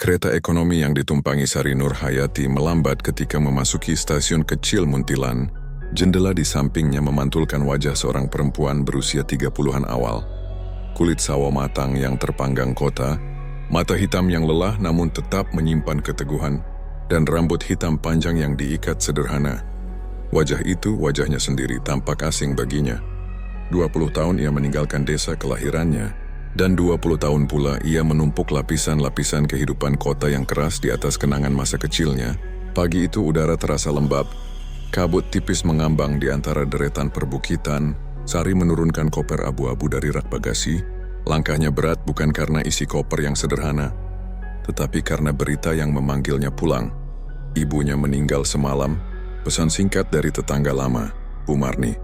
Kereta ekonomi yang ditumpangi Sari Nurhayati melambat ketika memasuki stasiun kecil Muntilan. Jendela di sampingnya memantulkan wajah seorang perempuan berusia 30-an awal. Kulit sawo matang yang terpanggang kota, mata hitam yang lelah namun tetap menyimpan keteguhan, dan rambut hitam panjang yang diikat sederhana. Wajah itu wajahnya sendiri tampak asing baginya. 20 tahun ia meninggalkan desa kelahirannya, dan 20 tahun pula ia menumpuk lapisan-lapisan kehidupan kota yang keras di atas kenangan masa kecilnya. Pagi itu udara terasa lembab. Kabut tipis mengambang di antara deretan perbukitan. Sari menurunkan koper abu-abu dari rak bagasi. Langkahnya berat bukan karena isi koper yang sederhana, tetapi karena berita yang memanggilnya pulang. Ibunya meninggal semalam. Pesan singkat dari tetangga lama, Bu Marni.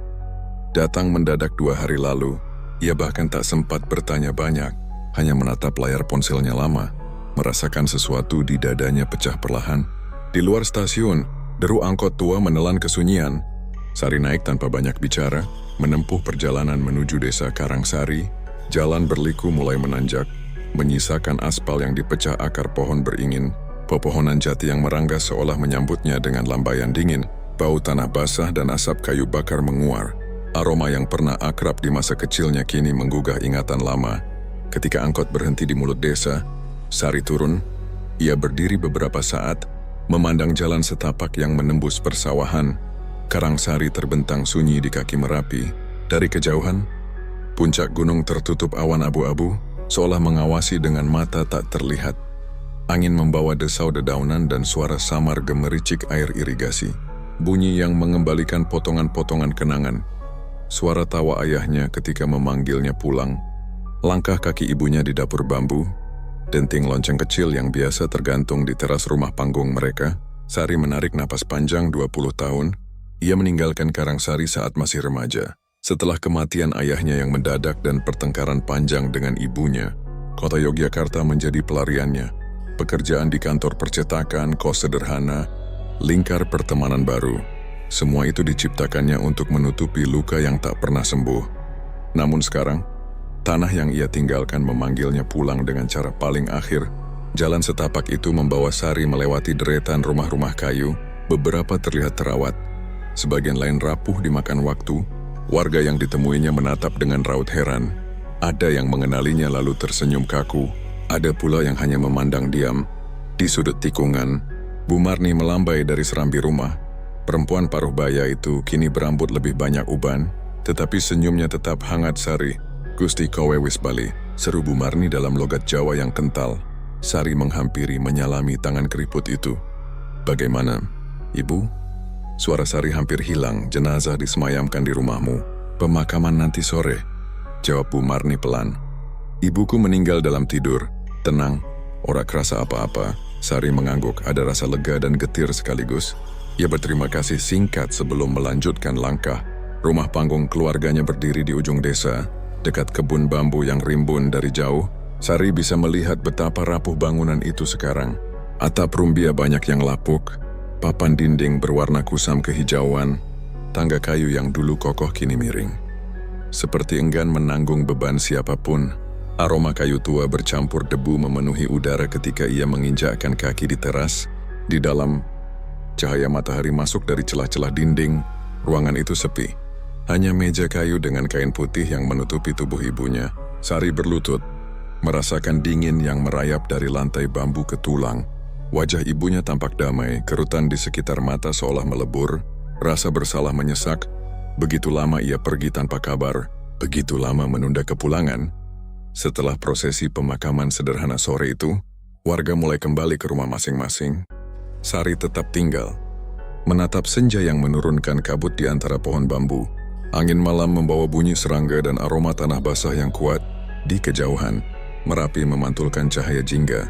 Datang mendadak 2 hari lalu. Ia bahkan tak sempat bertanya banyak, hanya menatap layar ponselnya lama, merasakan sesuatu di dadanya pecah perlahan. Di luar stasiun, deru angkot tua menelan kesunyian. Sari naik tanpa banyak bicara, menempuh perjalanan menuju desa Karangsari. Jalan berliku mulai menanjak, menyisakan aspal yang dipecah akar pohon beringin. Pepohonan jati yang merangga seolah menyambutnya dengan lambaian dingin. Bau tanah basah dan asap kayu bakar menguar. Aroma yang pernah akrab di masa kecilnya kini menggugah ingatan lama. Ketika angkot berhenti di mulut desa, Sari turun. Ia berdiri beberapa saat, memandang jalan setapak yang menembus persawahan. Karangsari terbentang sunyi di kaki Merapi. Dari kejauhan, puncak gunung tertutup awan abu-abu, seolah mengawasi dengan mata tak terlihat. Angin membawa desau dedaunan dan suara samar gemericik air irigasi. Bunyi yang mengembalikan potongan-potongan kenangan. Suara tawa ayahnya ketika memanggilnya pulang. Langkah kaki ibunya di dapur bambu. Denting lonceng kecil yang biasa tergantung di teras rumah panggung mereka. Sari menarik napas panjang 20 tahun. Ia meninggalkan Karangsari saat masih remaja. Setelah kematian ayahnya yang mendadak dan pertengkaran panjang dengan ibunya, kota Yogyakarta menjadi pelariannya. Pekerjaan di kantor percetakan, kos sederhana, lingkar pertemanan baru. Semua itu diciptakannya untuk menutupi luka yang tak pernah sembuh. Namun sekarang, tanah yang ia tinggalkan memanggilnya pulang dengan cara paling akhir. Jalan setapak itu membawa Sari melewati deretan rumah-rumah kayu. Beberapa terlihat terawat, sebagian lain rapuh dimakan waktu. Warga yang ditemuinya menatap dengan raut heran. Ada yang mengenalinya lalu tersenyum kaku. Ada pula yang hanya memandang diam. Di sudut tikungan, Bu Marni melambai dari serambi rumah. Perempuan paruh baya itu kini berambut lebih banyak uban, tetapi senyumnya tetap hangat. Sari, "Gusti kowe wis bali," seru Bu Marni dalam logat Jawa yang kental. Sari menghampiri menyalami tangan keriput itu. "Bagaimana, Ibu?" Suara Sari hampir hilang. "Jenazah disemayamkan di rumahmu. Pemakaman nanti sore," jawab Bu Marni pelan. "Ibuku meninggal dalam tidur. Tenang, ora kerasa apa-apa." Sari mengangguk, ada rasa lega dan getir sekaligus. Ia berterima kasih singkat sebelum melanjutkan langkah. Rumah panggung keluarganya berdiri di ujung desa, dekat kebun bambu yang rimbun dari jauh. Sari bisa melihat betapa rapuh bangunan itu sekarang. Atap rumbia banyak yang lapuk, papan dinding berwarna kusam kehijauan, tangga kayu yang dulu kokoh kini miring. Seperti enggan menanggung beban siapapun, aroma kayu tua bercampur debu memenuhi udara ketika ia menginjakkan kaki di teras. Di dalam, cahaya matahari masuk dari celah-celah dinding. Ruangan itu sepi. Hanya meja kayu dengan kain putih yang menutupi tubuh ibunya. Sari berlutut, merasakan dingin yang merayap dari lantai bambu ke tulang. Wajah ibunya tampak damai, kerutan di sekitar mata seolah melebur. Rasa bersalah menyesak. Begitu lama ia pergi tanpa kabar. Begitu lama menunda kepulangan. Setelah prosesi pemakaman sederhana sore itu, warga mulai kembali ke rumah masing-masing. Sari tetap tinggal, menatap senja yang menurunkan kabut di antara pohon bambu. Angin malam membawa bunyi serangga dan aroma tanah basah yang kuat. Di kejauhan, Merapi memantulkan cahaya jingga,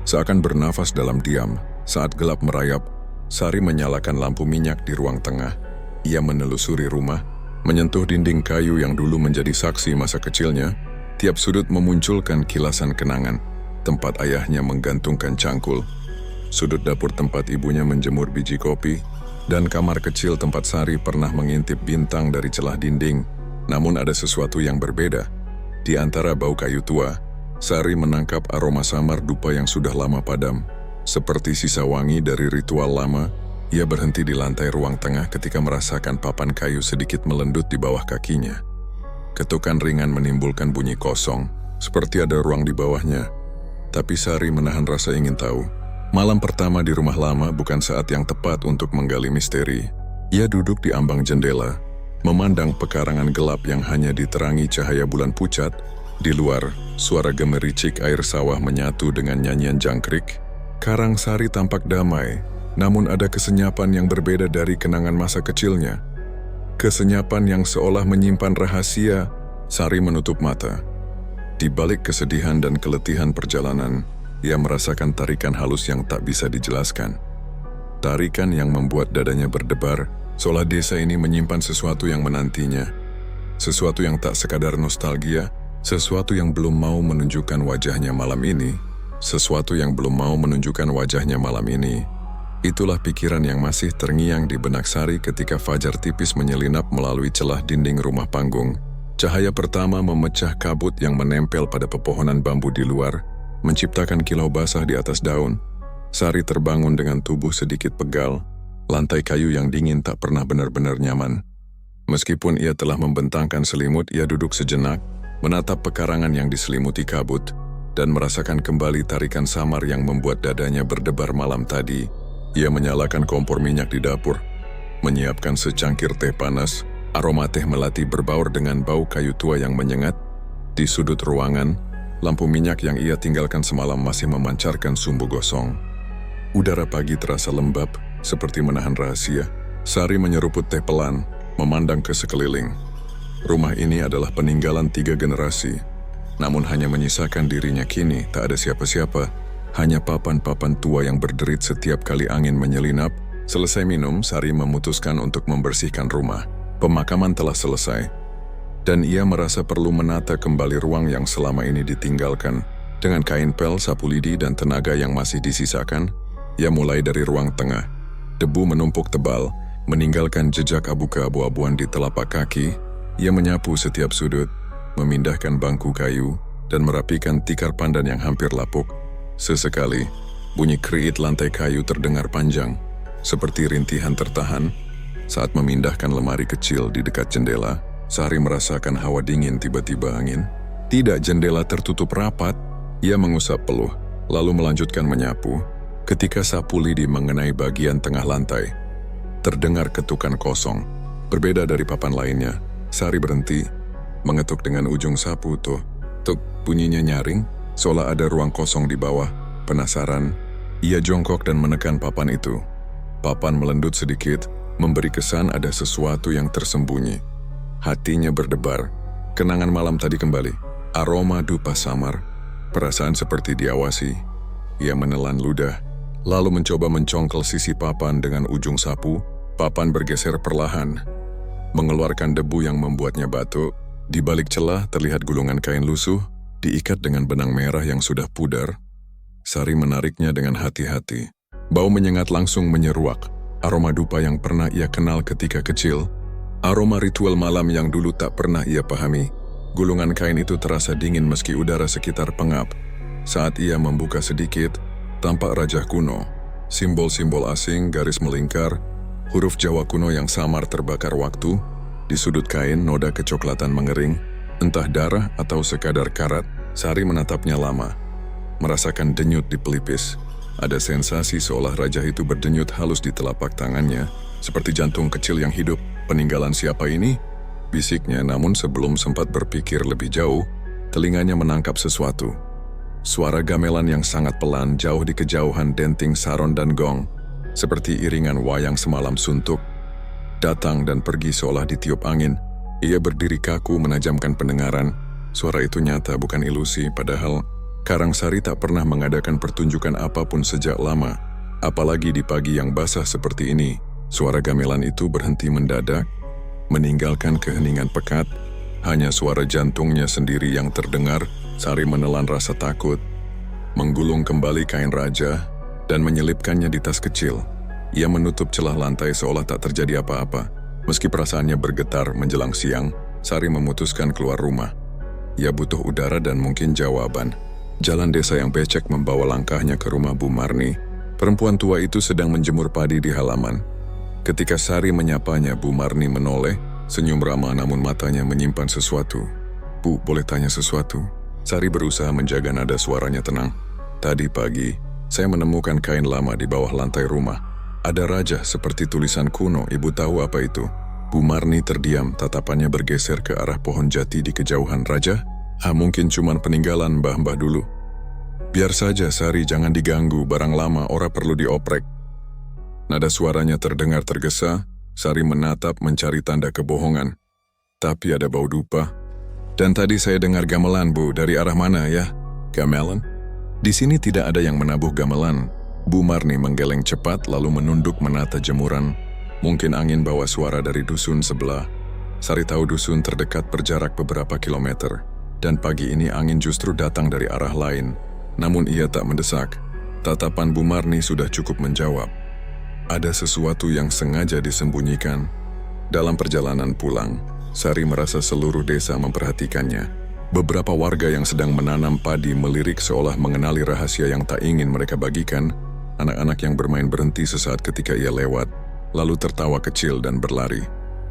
seakan bernafas dalam diam. Saat gelap merayap, Sari menyalakan lampu minyak di ruang tengah. Ia menelusuri rumah, menyentuh dinding kayu yang dulu menjadi saksi masa kecilnya. Tiap sudut memunculkan kilasan kenangan. Tempat ayahnya menggantungkan cangkul, sudut dapur tempat ibunya menjemur biji kopi, dan kamar kecil tempat Sari pernah mengintip bintang dari celah dinding. Namun ada sesuatu yang berbeda. Di antara bau kayu tua, Sari menangkap aroma samar dupa yang sudah lama padam. Seperti sisa wangi dari ritual lama, ia berhenti di lantai ruang tengah ketika merasakan papan kayu sedikit melendut di bawah kakinya. Ketukan ringan menimbulkan bunyi kosong, seperti ada ruang di bawahnya. Tapi Sari menahan rasa ingin tahu. Malam pertama di rumah lama bukan saat yang tepat untuk menggali misteri. Ia duduk di ambang jendela, memandang pekarangan gelap yang hanya diterangi cahaya bulan pucat. Di luar, suara gemericik air sawah menyatu dengan nyanyian jangkrik. Karang Sari tampak damai, namun ada kesenyapan yang berbeda dari kenangan masa kecilnya. Kesenyapan yang seolah menyimpan rahasia. Sari menutup mata. Di balik kesedihan dan keletihan perjalanan, ia merasakan tarikan halus yang tak bisa dijelaskan. Tarikan yang membuat dadanya berdebar, seolah desa ini menyimpan sesuatu yang menantinya. Sesuatu yang tak sekadar nostalgia, sesuatu yang belum mau menunjukkan wajahnya malam ini. Sesuatu yang belum mau menunjukkan wajahnya malam ini. Itulah pikiran yang masih terngiang di benak Sari ketika fajar tipis menyelinap melalui celah dinding rumah panggung. Cahaya pertama memecah kabut yang menempel pada pepohonan bambu di luar, menciptakan kilau basah di atas daun. Sari terbangun dengan tubuh sedikit pegal. Lantai kayu yang dingin tak pernah benar-benar nyaman. Meskipun ia telah membentangkan selimut, ia duduk sejenak, menatap pekarangan yang diselimuti kabut, dan merasakan kembali tarikan samar yang membuat dadanya berdebar malam tadi. Ia menyalakan kompor minyak di dapur, menyiapkan secangkir teh panas. Aroma teh melati berbaur dengan bau kayu tua yang menyengat. Di sudut ruangan, lampu minyak yang ia tinggalkan semalam masih memancarkan sumbu gosong. Udara pagi terasa lembab, seperti menahan rahasia. Sari menyeruput teh pelan, memandang ke sekeliling. Rumah ini adalah peninggalan 3 generasi, namun hanya menyisakan dirinya kini tak ada siapa-siapa, hanya papan-papan tua yang berderit setiap kali angin menyelinap. Selesai minum, Sari memutuskan untuk membersihkan rumah. Pemakaman telah selesai, dan ia merasa perlu menata kembali ruang yang selama ini ditinggalkan. Dengan kain pel, sapu lidi, dan tenaga yang masih disisakan, ia mulai dari ruang tengah. Debu menumpuk tebal, meninggalkan jejak abu keabu-abuan di telapak kaki. Ia menyapu setiap sudut, memindahkan bangku kayu, dan merapikan tikar pandan yang hampir lapuk. Sesekali, bunyi kriit lantai kayu terdengar panjang, seperti rintihan tertahan. Saat memindahkan lemari kecil di dekat jendela, Sari merasakan hawa dingin tiba-tiba angin. Tidak, jendela tertutup rapat. Ia mengusap peluh, lalu melanjutkan menyapu. Ketika sapu lidi mengenai bagian tengah lantai, terdengar ketukan kosong. Berbeda dari papan lainnya, Sari berhenti, mengetuk dengan ujung sapu. Tuk, bunyinya nyaring, seolah ada ruang kosong di bawah. Penasaran, ia jongkok dan menekan papan itu. Papan melendut sedikit, memberi kesan ada sesuatu yang tersembunyi. Hatinya berdebar. Kenangan malam tadi kembali. Aroma dupa samar. Perasaan seperti diawasi. Ia menelan ludah, lalu mencoba mencongkel sisi papan dengan ujung sapu. Papan bergeser perlahan, mengeluarkan debu yang membuatnya batuk. Di balik celah terlihat gulungan kain lusuh, diikat dengan benang merah yang sudah pudar. Sari menariknya dengan hati-hati. Bau menyengat langsung menyeruak. Aroma dupa yang pernah ia kenal ketika kecil. Aroma ritual malam yang dulu tak pernah ia pahami. Gulungan kain itu terasa dingin meski udara sekitar pengap. Saat ia membuka sedikit, tampak rajah kuno. Simbol-simbol asing, garis melingkar, huruf Jawa kuno yang samar terbakar waktu. Di sudut kain, noda kecoklatan mengering, entah darah atau sekadar karat. Sari menatapnya lama, merasakan denyut di pelipis. Ada sensasi seolah rajah itu berdenyut halus di telapak tangannya, seperti jantung kecil yang hidup. Peninggalan siapa ini? Bisiknya, namun sebelum sempat berpikir lebih jauh, telinganya menangkap sesuatu. Suara gamelan yang sangat pelan jauh di kejauhan denting saron dan gong, seperti iringan wayang semalam suntuk. Datang dan pergi seolah ditiup angin. Ia berdiri kaku menajamkan pendengaran. Suara itu nyata, bukan ilusi, padahal Karangsari tak pernah mengadakan pertunjukan apapun sejak lama. Apalagi di pagi yang basah seperti ini. Suara gamelan itu berhenti mendadak, meninggalkan keheningan pekat. Hanya suara jantungnya sendiri yang terdengar. Sari menelan rasa takut, menggulung kembali kain raja, dan menyelipkannya di tas kecil. Ia menutup celah lantai seolah tak terjadi apa-apa. Meski perasaannya bergetar menjelang siang, Sari memutuskan keluar rumah. Ia butuh udara dan mungkin jawaban. Jalan desa yang becek membawa langkahnya ke rumah Bu Marni. Perempuan tua itu sedang menjemur padi di halaman. Ketika Sari menyapanya, Bu Marni menoleh, senyum ramah namun matanya menyimpan sesuatu. "Bu, boleh tanya sesuatu?" Sari berusaha menjaga nada suaranya tenang. "Tadi pagi, saya menemukan kain lama di bawah lantai rumah. Ada rajah seperti tulisan kuno, Ibu tahu apa itu?" Bu Marni terdiam, tatapannya bergeser ke arah pohon jati di kejauhan. "Rajah? Mungkin cuman peninggalan mbah-mbah dulu." "Biar saja, Sari, jangan diganggu, barang lama, ora perlu dioprek." Nada suaranya terdengar tergesa. Sari menatap mencari tanda kebohongan. "Tapi ada bau dupa. Dan tadi saya dengar gamelan, Bu, dari arah mana ya?" "Gamelan? Di sini tidak ada yang menabuh gamelan." Bu Marni menggeleng cepat lalu menunduk menata jemuran. Mungkin angin bawa suara dari dusun sebelah. Sari tahu dusun terdekat berjarak beberapa kilometer. Dan pagi ini angin justru datang dari arah lain. Namun ia tak mendesak. Tatapan Bu Marni sudah cukup menjawab. Ada sesuatu yang sengaja disembunyikan. Dalam perjalanan pulang, Sari merasa seluruh desa memperhatikannya. Beberapa warga yang sedang menanam padi melirik seolah mengenali rahasia yang tak ingin mereka bagikan. Anak-anak yang bermain berhenti sesaat ketika ia lewat, lalu tertawa kecil dan berlari.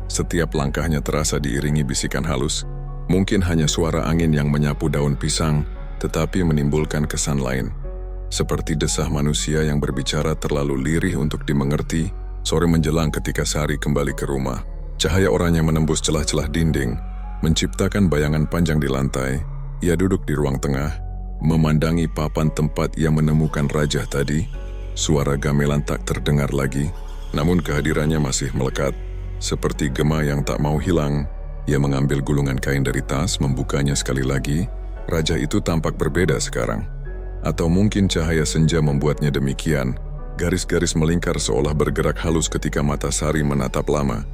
Setiap langkahnya terasa diiringi bisikan halus. Mungkin hanya suara angin yang menyapu daun pisang, tetapi menimbulkan kesan lain. Seperti desah manusia yang berbicara terlalu lirih untuk dimengerti. Sore menjelang ketika Sari kembali ke rumah. Cahaya oranye menembus celah-celah dinding, menciptakan bayangan panjang di lantai. Ia duduk di ruang tengah, memandangi papan tempat ia menemukan rajah tadi. Suara gamelan tak terdengar lagi, namun kehadirannya masih melekat. Seperti gema yang tak mau hilang, ia mengambil gulungan kain dari tas, membukanya sekali lagi. Rajah itu tampak berbeda sekarang. Atau mungkin cahaya senja membuatnya demikian. Garis-garis melingkar seolah bergerak halus ketika mata Sari menatap lama.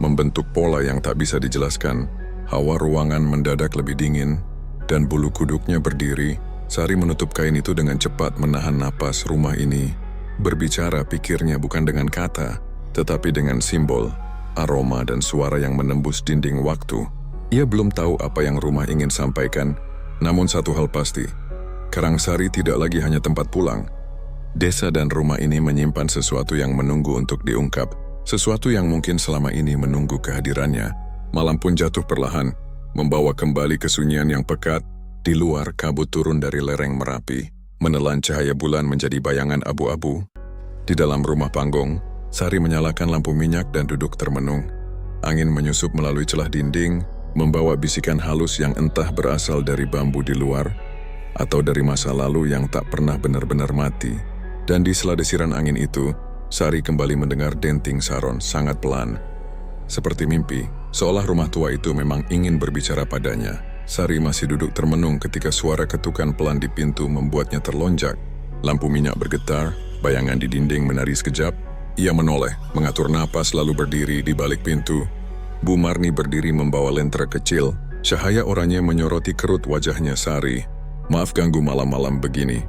Membentuk pola yang tak bisa dijelaskan. Hawa ruangan mendadak lebih dingin, dan bulu kuduknya berdiri. Sari menutup kain itu dengan cepat, menahan napas. Rumah ini berbicara, pikirnya, bukan dengan kata, tetapi dengan simbol, aroma dan suara yang menembus dinding waktu. Ia belum tahu apa yang rumah ingin sampaikan, namun satu hal pasti, Karangsari tidak lagi hanya tempat pulang. Desa dan rumah ini menyimpan sesuatu yang menunggu untuk diungkap, sesuatu yang mungkin selama ini menunggu kehadirannya. Malam pun jatuh perlahan, membawa kembali kesunyian yang pekat. Di luar, kabut turun dari lereng Merapi, menelan cahaya bulan menjadi bayangan abu-abu. Di dalam rumah panggung, Sari menyalakan lampu minyak dan duduk termenung. Angin menyusup melalui celah dinding, membawa bisikan halus yang entah berasal dari bambu di luar, atau dari masa lalu yang tak pernah benar-benar mati. Dan di sela desiran angin itu, Sari kembali mendengar denting saron sangat pelan. Seperti mimpi, seolah rumah tua itu memang ingin berbicara padanya. Sari masih duduk termenung ketika suara ketukan pelan di pintu membuatnya terlonjak. Lampu minyak bergetar, bayangan di dinding menari sekejap. Ia menoleh, mengatur napas lalu berdiri di balik pintu. Bu Marni berdiri membawa lentera kecil. Cahaya oranye menyoroti kerut wajahnya Sari. "Maaf ganggu malam-malam begini,"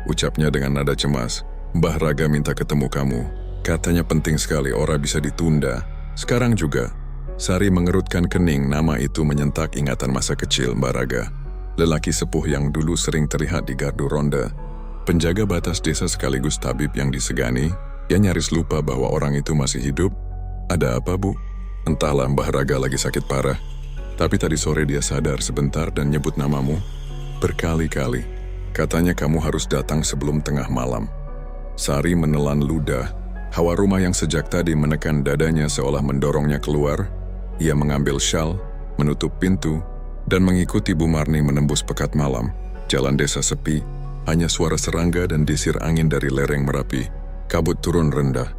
ucapnya dengan nada cemas. "Mbah Raga minta ketemu kamu. Katanya penting sekali, ora bisa ditunda. Sekarang juga." Sari mengerutkan kening, nama itu menyentak ingatan masa kecil Mbah Raga. Lelaki sepuh yang dulu sering terlihat di gardu ronda. Penjaga batas desa sekaligus tabib yang disegani. Ia nyaris lupa bahwa orang itu masih hidup. "Ada apa, Bu?" "Entahlah, Mbah Raga lagi sakit parah. Tapi tadi sore dia sadar sebentar dan nyebut namamu. Berkali-kali. Katanya kamu harus datang sebelum tengah malam." Sari menelan ludah. Hawa rumah yang sejak tadi menekan dadanya seolah mendorongnya keluar. Ia mengambil syal, menutup pintu, dan mengikuti Bu Marni menembus pekat malam. Jalan desa sepi, hanya suara serangga dan desir angin dari lereng Merapi. Kabut turun rendah,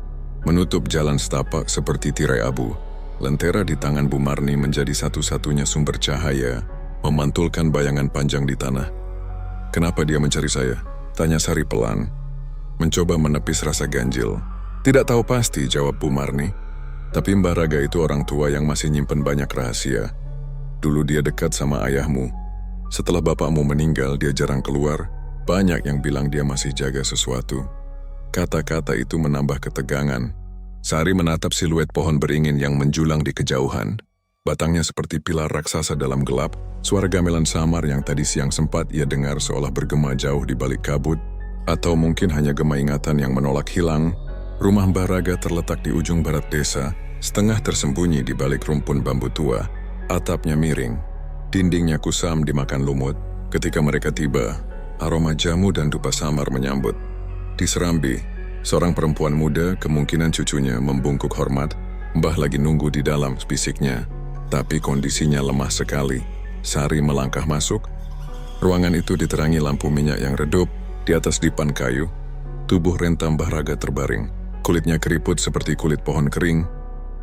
menutup jalan setapak seperti tirai abu. Lentera di tangan Bu Marni menjadi satu-satunya sumber cahaya, memantulkan bayangan panjang di tanah. "Kenapa dia mencari saya?" tanya Sari pelan, mencoba menepis rasa ganjil. "Tidak tahu pasti," jawab Bu Marni. "Tapi Mbah Raga itu orang tua yang masih nyimpen banyak rahasia. Dulu dia dekat sama ayahmu. Setelah bapakmu meninggal, dia jarang keluar. Banyak yang bilang dia masih jaga sesuatu." Kata-kata itu menambah ketegangan. Sari menatap siluet pohon beringin yang menjulang di kejauhan. Batangnya seperti pilar raksasa dalam gelap, suara gamelan samar yang tadi siang sempat ia dengar seolah bergema jauh di balik kabut, atau mungkin hanya gema ingatan yang menolak hilang. Rumah Mbah Raga terletak di ujung barat desa, setengah tersembunyi di balik rumpun bambu tua. Atapnya miring, dindingnya kusam dimakan lumut. Ketika mereka tiba, aroma jamu dan dupa samar menyambut. Di serambi, seorang perempuan muda, kemungkinan cucunya, membungkuk hormat. Mbah lagi nunggu di dalam, bisiknya. Tapi kondisinya lemah sekali. Sari melangkah masuk. Ruangan itu diterangi lampu minyak yang redup. Di atas dipan kayu, tubuh renta Mbah Raga terbaring. Kulitnya keriput seperti kulit pohon kering.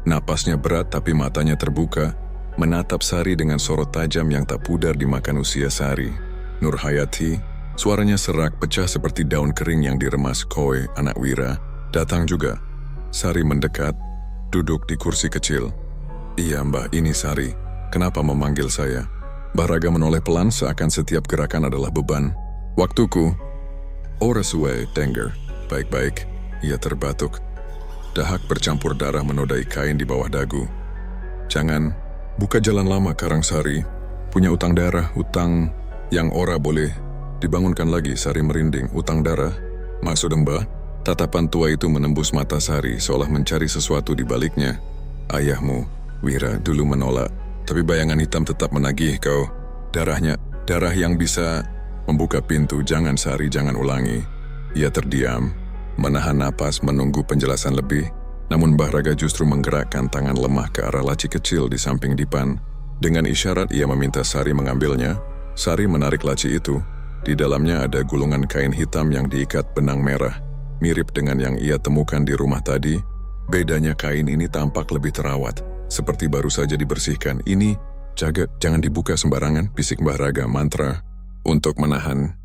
Napasnya berat tapi matanya terbuka, menatap Sari dengan sorot tajam yang tak pudar dimakan usia Sari. Nurhayati, suaranya serak pecah seperti daun kering yang diremas. Koi, anak Wira, datang juga. Sari mendekat, duduk di kursi kecil. Iya Mbah, ini Sari. Kenapa memanggil saya? Mbah Raga menoleh pelan seakan setiap gerakan adalah beban. Waktuku. Ora suwe, Tengger. Baik-baik. Ia terbatuk. Dahak bercampur darah menodai kain di bawah dagu. Jangan, buka jalan lama Karangsari. Punya utang darah, utang yang ora boleh dibangunkan lagi. Sari merinding. Utang darah? Maksud Mbah? Tatapan tua itu menembus mata Sari seolah mencari sesuatu di baliknya. Ayahmu, Wira, dulu menolak. Tapi bayangan hitam tetap menagih kau. Darahnya, darah yang bisa membuka pintu. Jangan Sari, jangan ulangi. Ia terdiam, menahan napas menunggu penjelasan lebih, namun Mbah Raga justru menggerakkan tangan lemah ke arah laci kecil di samping dipan. Dengan isyarat ia meminta Sari mengambilnya. Sari menarik laci itu. Di dalamnya ada gulungan kain hitam yang diikat benang merah, mirip dengan yang ia temukan di rumah tadi. Bedanya kain ini tampak lebih terawat, seperti baru saja dibersihkan. Ini, jaga, jangan dibuka sembarangan, bisik Mbah Raga mantra untuk menahan,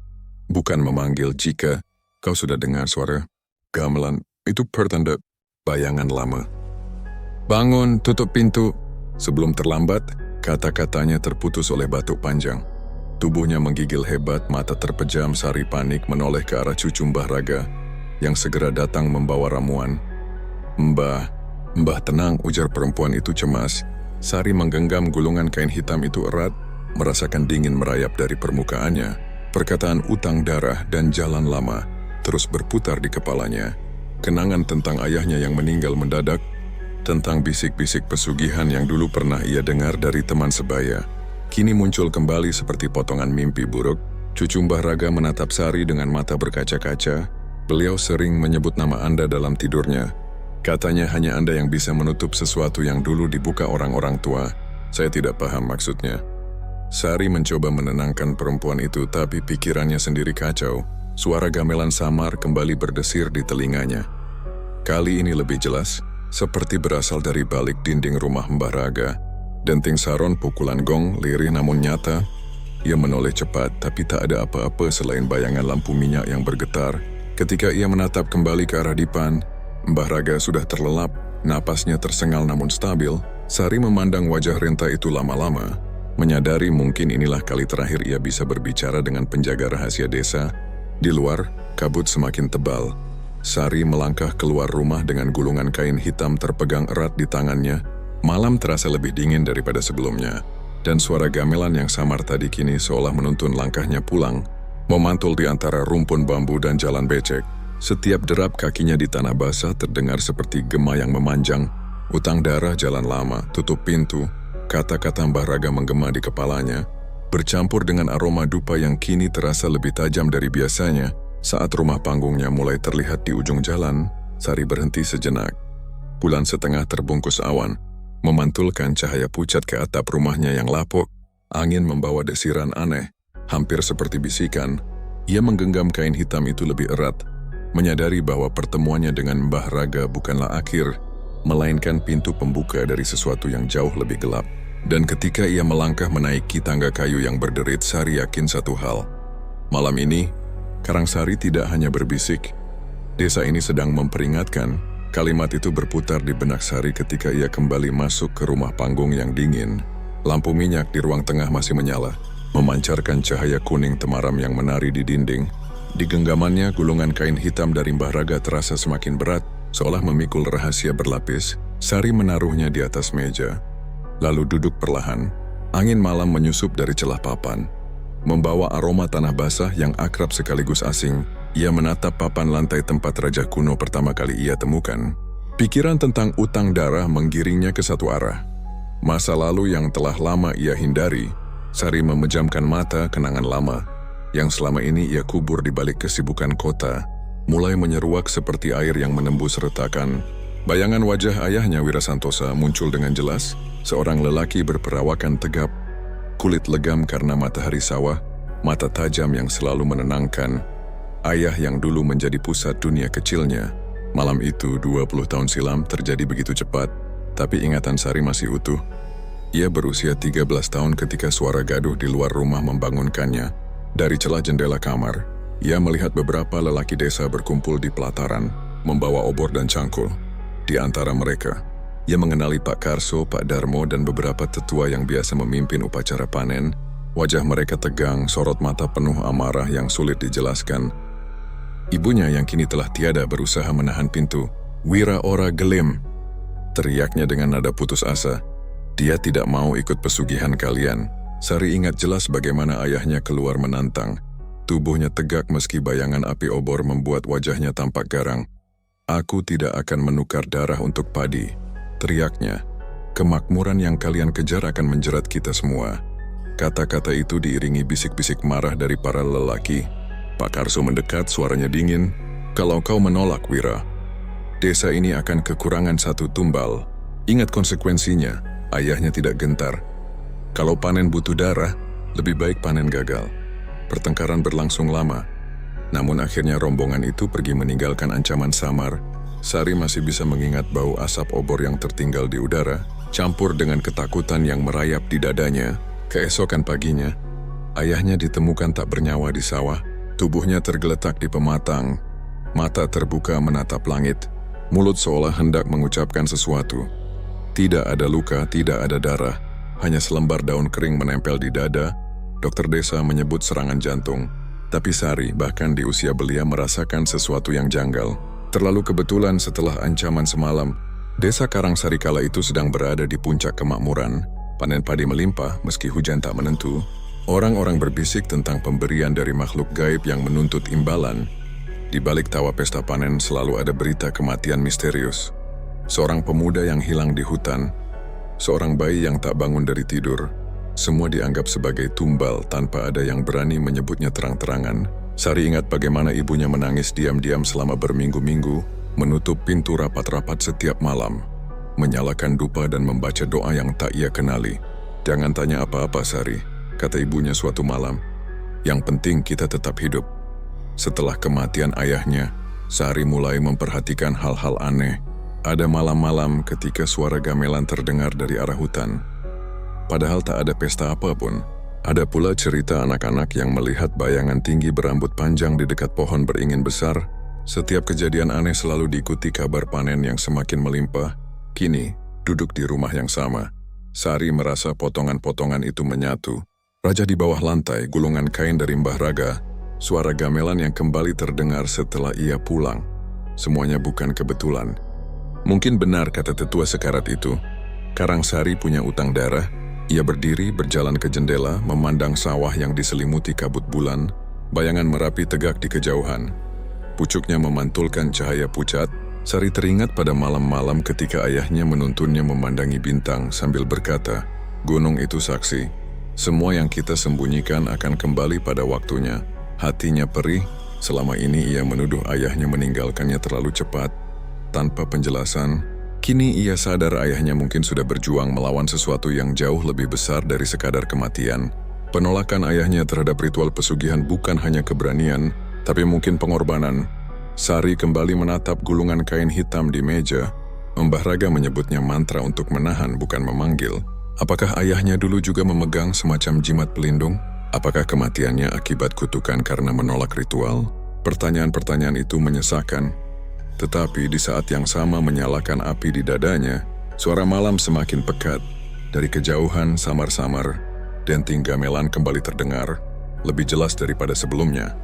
bukan memanggil. Jika kau sudah dengar suara gamelan, itu pertanda bayangan lama. Bangun, tutup pintu. Sebelum terlambat, kata-katanya terputus oleh batuk panjang. Tubuhnya menggigil hebat, mata terpejam. Sari panik menoleh ke arah cucu Mbah Raga yang segera datang membawa ramuan. Mbah tenang, ujar perempuan itu cemas. Sari menggenggam gulungan kain hitam itu erat, merasakan dingin merayap dari permukaannya. Perkataan utang darah dan jalan lama terus berputar di kepalanya. Kenangan tentang ayahnya yang meninggal mendadak, tentang bisik-bisik pesugihan yang dulu pernah ia dengar dari teman sebaya, kini muncul kembali seperti potongan mimpi buruk. Cucu Mbah Raga menatap Sari dengan mata berkaca-kaca. Beliau sering menyebut nama Anda dalam tidurnya. Katanya hanya Anda yang bisa menutup sesuatu yang dulu dibuka orang-orang tua. Saya tidak paham maksudnya. Sari mencoba menenangkan perempuan itu, tapi pikirannya sendiri kacau. Suara gamelan samar kembali berdesir di telinganya. Kali ini lebih jelas, seperti berasal dari balik dinding rumah Mbah Raga. Denting saron, pukulan gong, lirih namun nyata. Ia menoleh cepat, tapi tak ada apa-apa selain bayangan lampu minyak yang bergetar. Ketika ia menatap kembali ke arah dipan, Mbah Raga sudah terlelap, napasnya tersengal namun stabil. Sari memandang wajah renta itu lama-lama, menyadari mungkin inilah kali terakhir ia bisa berbicara dengan penjaga rahasia desa. Di luar, kabut semakin tebal. Sari melangkah keluar rumah dengan gulungan kain hitam terpegang erat di tangannya. Malam terasa lebih dingin daripada sebelumnya, dan suara gamelan yang samar tadi kini seolah menuntun langkahnya pulang, memantul di antara rumpun bambu dan jalan becek. Setiap derap kakinya di tanah basah terdengar seperti gema yang memanjang. Utang darah, jalan lama, tutup pintu. Kata-kata Mbah Raga menggema di kepalanya, bercampur dengan aroma dupa yang kini terasa lebih tajam dari biasanya. Saat rumah panggungnya mulai terlihat di ujung jalan, Sari berhenti sejenak. Bulan setengah terbungkus awan, memantulkan cahaya pucat ke atap rumahnya yang lapuk. Angin membawa desiran aneh, hampir seperti bisikan. Ia menggenggam kain hitam itu lebih erat, menyadari bahwa pertemuannya dengan Mbah Raga bukanlah akhir, melainkan pintu pembuka dari sesuatu yang jauh lebih gelap. Dan ketika ia melangkah menaiki tangga kayu yang berderit, Sari yakin satu hal. Malam ini, Karangsari tidak hanya berbisik. Desa ini sedang memperingatkan. Kalimat itu berputar di benak Sari ketika ia kembali masuk ke rumah panggung yang dingin. Lampu minyak di ruang tengah masih menyala, memancarkan cahaya kuning temaram yang menari di dinding. Di genggamannya, gulungan kain hitam dari Mbah Raga terasa semakin berat, seolah memikul rahasia berlapis. Sari menaruhnya di atas meja. lalu duduk perlahan. Angin malam menyusup dari celah papan, membawa aroma tanah basah yang akrab sekaligus asing. Ia menatap papan lantai tempat raja kuno pertama kali ia temukan. Pikiran tentang utang darah menggiringnya ke satu arah. Masa lalu yang telah lama ia hindari. Sari memejamkan mata. Kenangan lama yang selama ini ia kubur di balik kesibukan kota mulai menyeruak seperti air yang menembus retakan. Bayangan wajah ayahnya Wira Santosa muncul dengan jelas. Seorang lelaki berperawakan tegap, kulit legam karena matahari sawah, mata tajam yang selalu menenangkan. Ayah yang dulu menjadi pusat dunia kecilnya. Malam itu 20 tahun silam terjadi begitu cepat, tapi ingatan Sari masih utuh. Ia berusia 13 tahun ketika suara gaduh di luar rumah membangunkannya. Dari celah jendela kamar, ia melihat beberapa lelaki desa berkumpul di pelataran, membawa obor dan cangkul. Di antara mereka, ia mengenali Pak Karso, Pak Darmo, dan beberapa tetua yang biasa memimpin upacara panen. Wajah mereka tegang, sorot mata penuh amarah yang sulit dijelaskan. Ibunya yang kini telah tiada berusaha menahan pintu. "Wira ora gelim," teriaknya dengan nada putus asa. "Dia tidak mau ikut pesugihan kalian." Sari ingat jelas bagaimana ayahnya keluar menantang. Tubuhnya tegak meski bayangan api obor membuat wajahnya tampak garang. "Aku tidak akan menukar darah untuk padi," teriaknya. "Kemakmuran yang kalian kejar akan menjerat kita semua." Kata-kata itu diiringi bisik-bisik marah dari para lelaki. Pak Karso mendekat, suaranya dingin. "Kalau kau menolak, Wira, desa ini akan kekurangan satu tumbal. Ingat konsekuensinya." Ayahnya tidak gentar. "Kalau panen butuh darah, lebih baik panen gagal." Pertengkaran berlangsung lama. Namun akhirnya rombongan itu pergi meninggalkan ancaman samar. Sari masih bisa mengingat bau asap obor yang tertinggal di udara, campur dengan ketakutan yang merayap di dadanya. Keesokan paginya, ayahnya ditemukan tak bernyawa di sawah. Tubuhnya tergeletak di pematang. Mata terbuka menatap langit. Mulut seolah hendak mengucapkan sesuatu. Tidak ada luka, tidak ada darah. Hanya selembar daun kering menempel di dada. Dokter desa menyebut serangan jantung. Tapi Sari, bahkan di usia belia, merasakan sesuatu yang janggal. Terlalu kebetulan setelah ancaman semalam, desa Karangsari kala itu sedang berada di puncak kemakmuran. Panen padi melimpah meski hujan tak menentu. Orang-orang berbisik tentang pemberian dari makhluk gaib yang menuntut imbalan. Di balik tawa pesta panen selalu ada berita kematian misterius. Seorang pemuda yang hilang di hutan, seorang bayi yang tak bangun dari tidur. Semua dianggap sebagai tumbal tanpa ada yang berani menyebutnya terang-terangan. Sari ingat bagaimana ibunya menangis diam-diam selama berminggu-minggu, menutup pintu rapat-rapat setiap malam, menyalakan dupa dan membaca doa yang tak ia kenali. "Jangan tanya apa-apa, Sari," kata ibunya suatu malam. "Yang penting kita tetap hidup." Setelah kematian ayahnya, Sari mulai memperhatikan hal-hal aneh. Ada malam-malam ketika suara gamelan terdengar dari arah hutan. Padahal tak ada pesta apapun. Ada pula cerita anak-anak yang melihat bayangan tinggi berambut panjang di dekat pohon beringin besar. Setiap kejadian aneh selalu diikuti kabar panen yang semakin melimpah. Kini, duduk di rumah yang sama, Sari merasa potongan-potongan itu menyatu. Raja di bawah lantai, gulungan kain dari Mbah Raga, suara gamelan yang kembali terdengar setelah ia pulang. Semuanya bukan kebetulan. Mungkin benar kata tetua sekarat itu. Karangsari punya utang darah. Ia berdiri, berjalan ke jendela, memandang sawah yang diselimuti kabut bulan. Bayangan Merapi tegak di kejauhan. Pucuknya memantulkan cahaya pucat. Sari teringat pada malam-malam ketika ayahnya menuntunnya memandangi bintang sambil berkata, "Gunung itu saksi. Semua yang kita sembunyikan akan kembali pada waktunya." Hatinya perih. Selama ini ia menuduh ayahnya meninggalkannya terlalu cepat. Tanpa penjelasan, kini ia sadar ayahnya mungkin sudah berjuang melawan sesuatu yang jauh lebih besar dari sekadar kematian. Penolakan ayahnya terhadap ritual pesugihan bukan hanya keberanian, tapi mungkin pengorbanan. Sari kembali menatap gulungan kain hitam di meja. Mbah Raga menyebutnya mantra untuk menahan, bukan memanggil. Apakah ayahnya dulu juga memegang semacam jimat pelindung? Apakah kematiannya akibat kutukan karena menolak ritual? Pertanyaan-pertanyaan itu menyesakan. Tetapi di saat yang sama menyalakan api di dadanya, suara malam semakin pekat. Dari kejauhan samar-samar, denting gamelan kembali terdengar, lebih jelas daripada sebelumnya.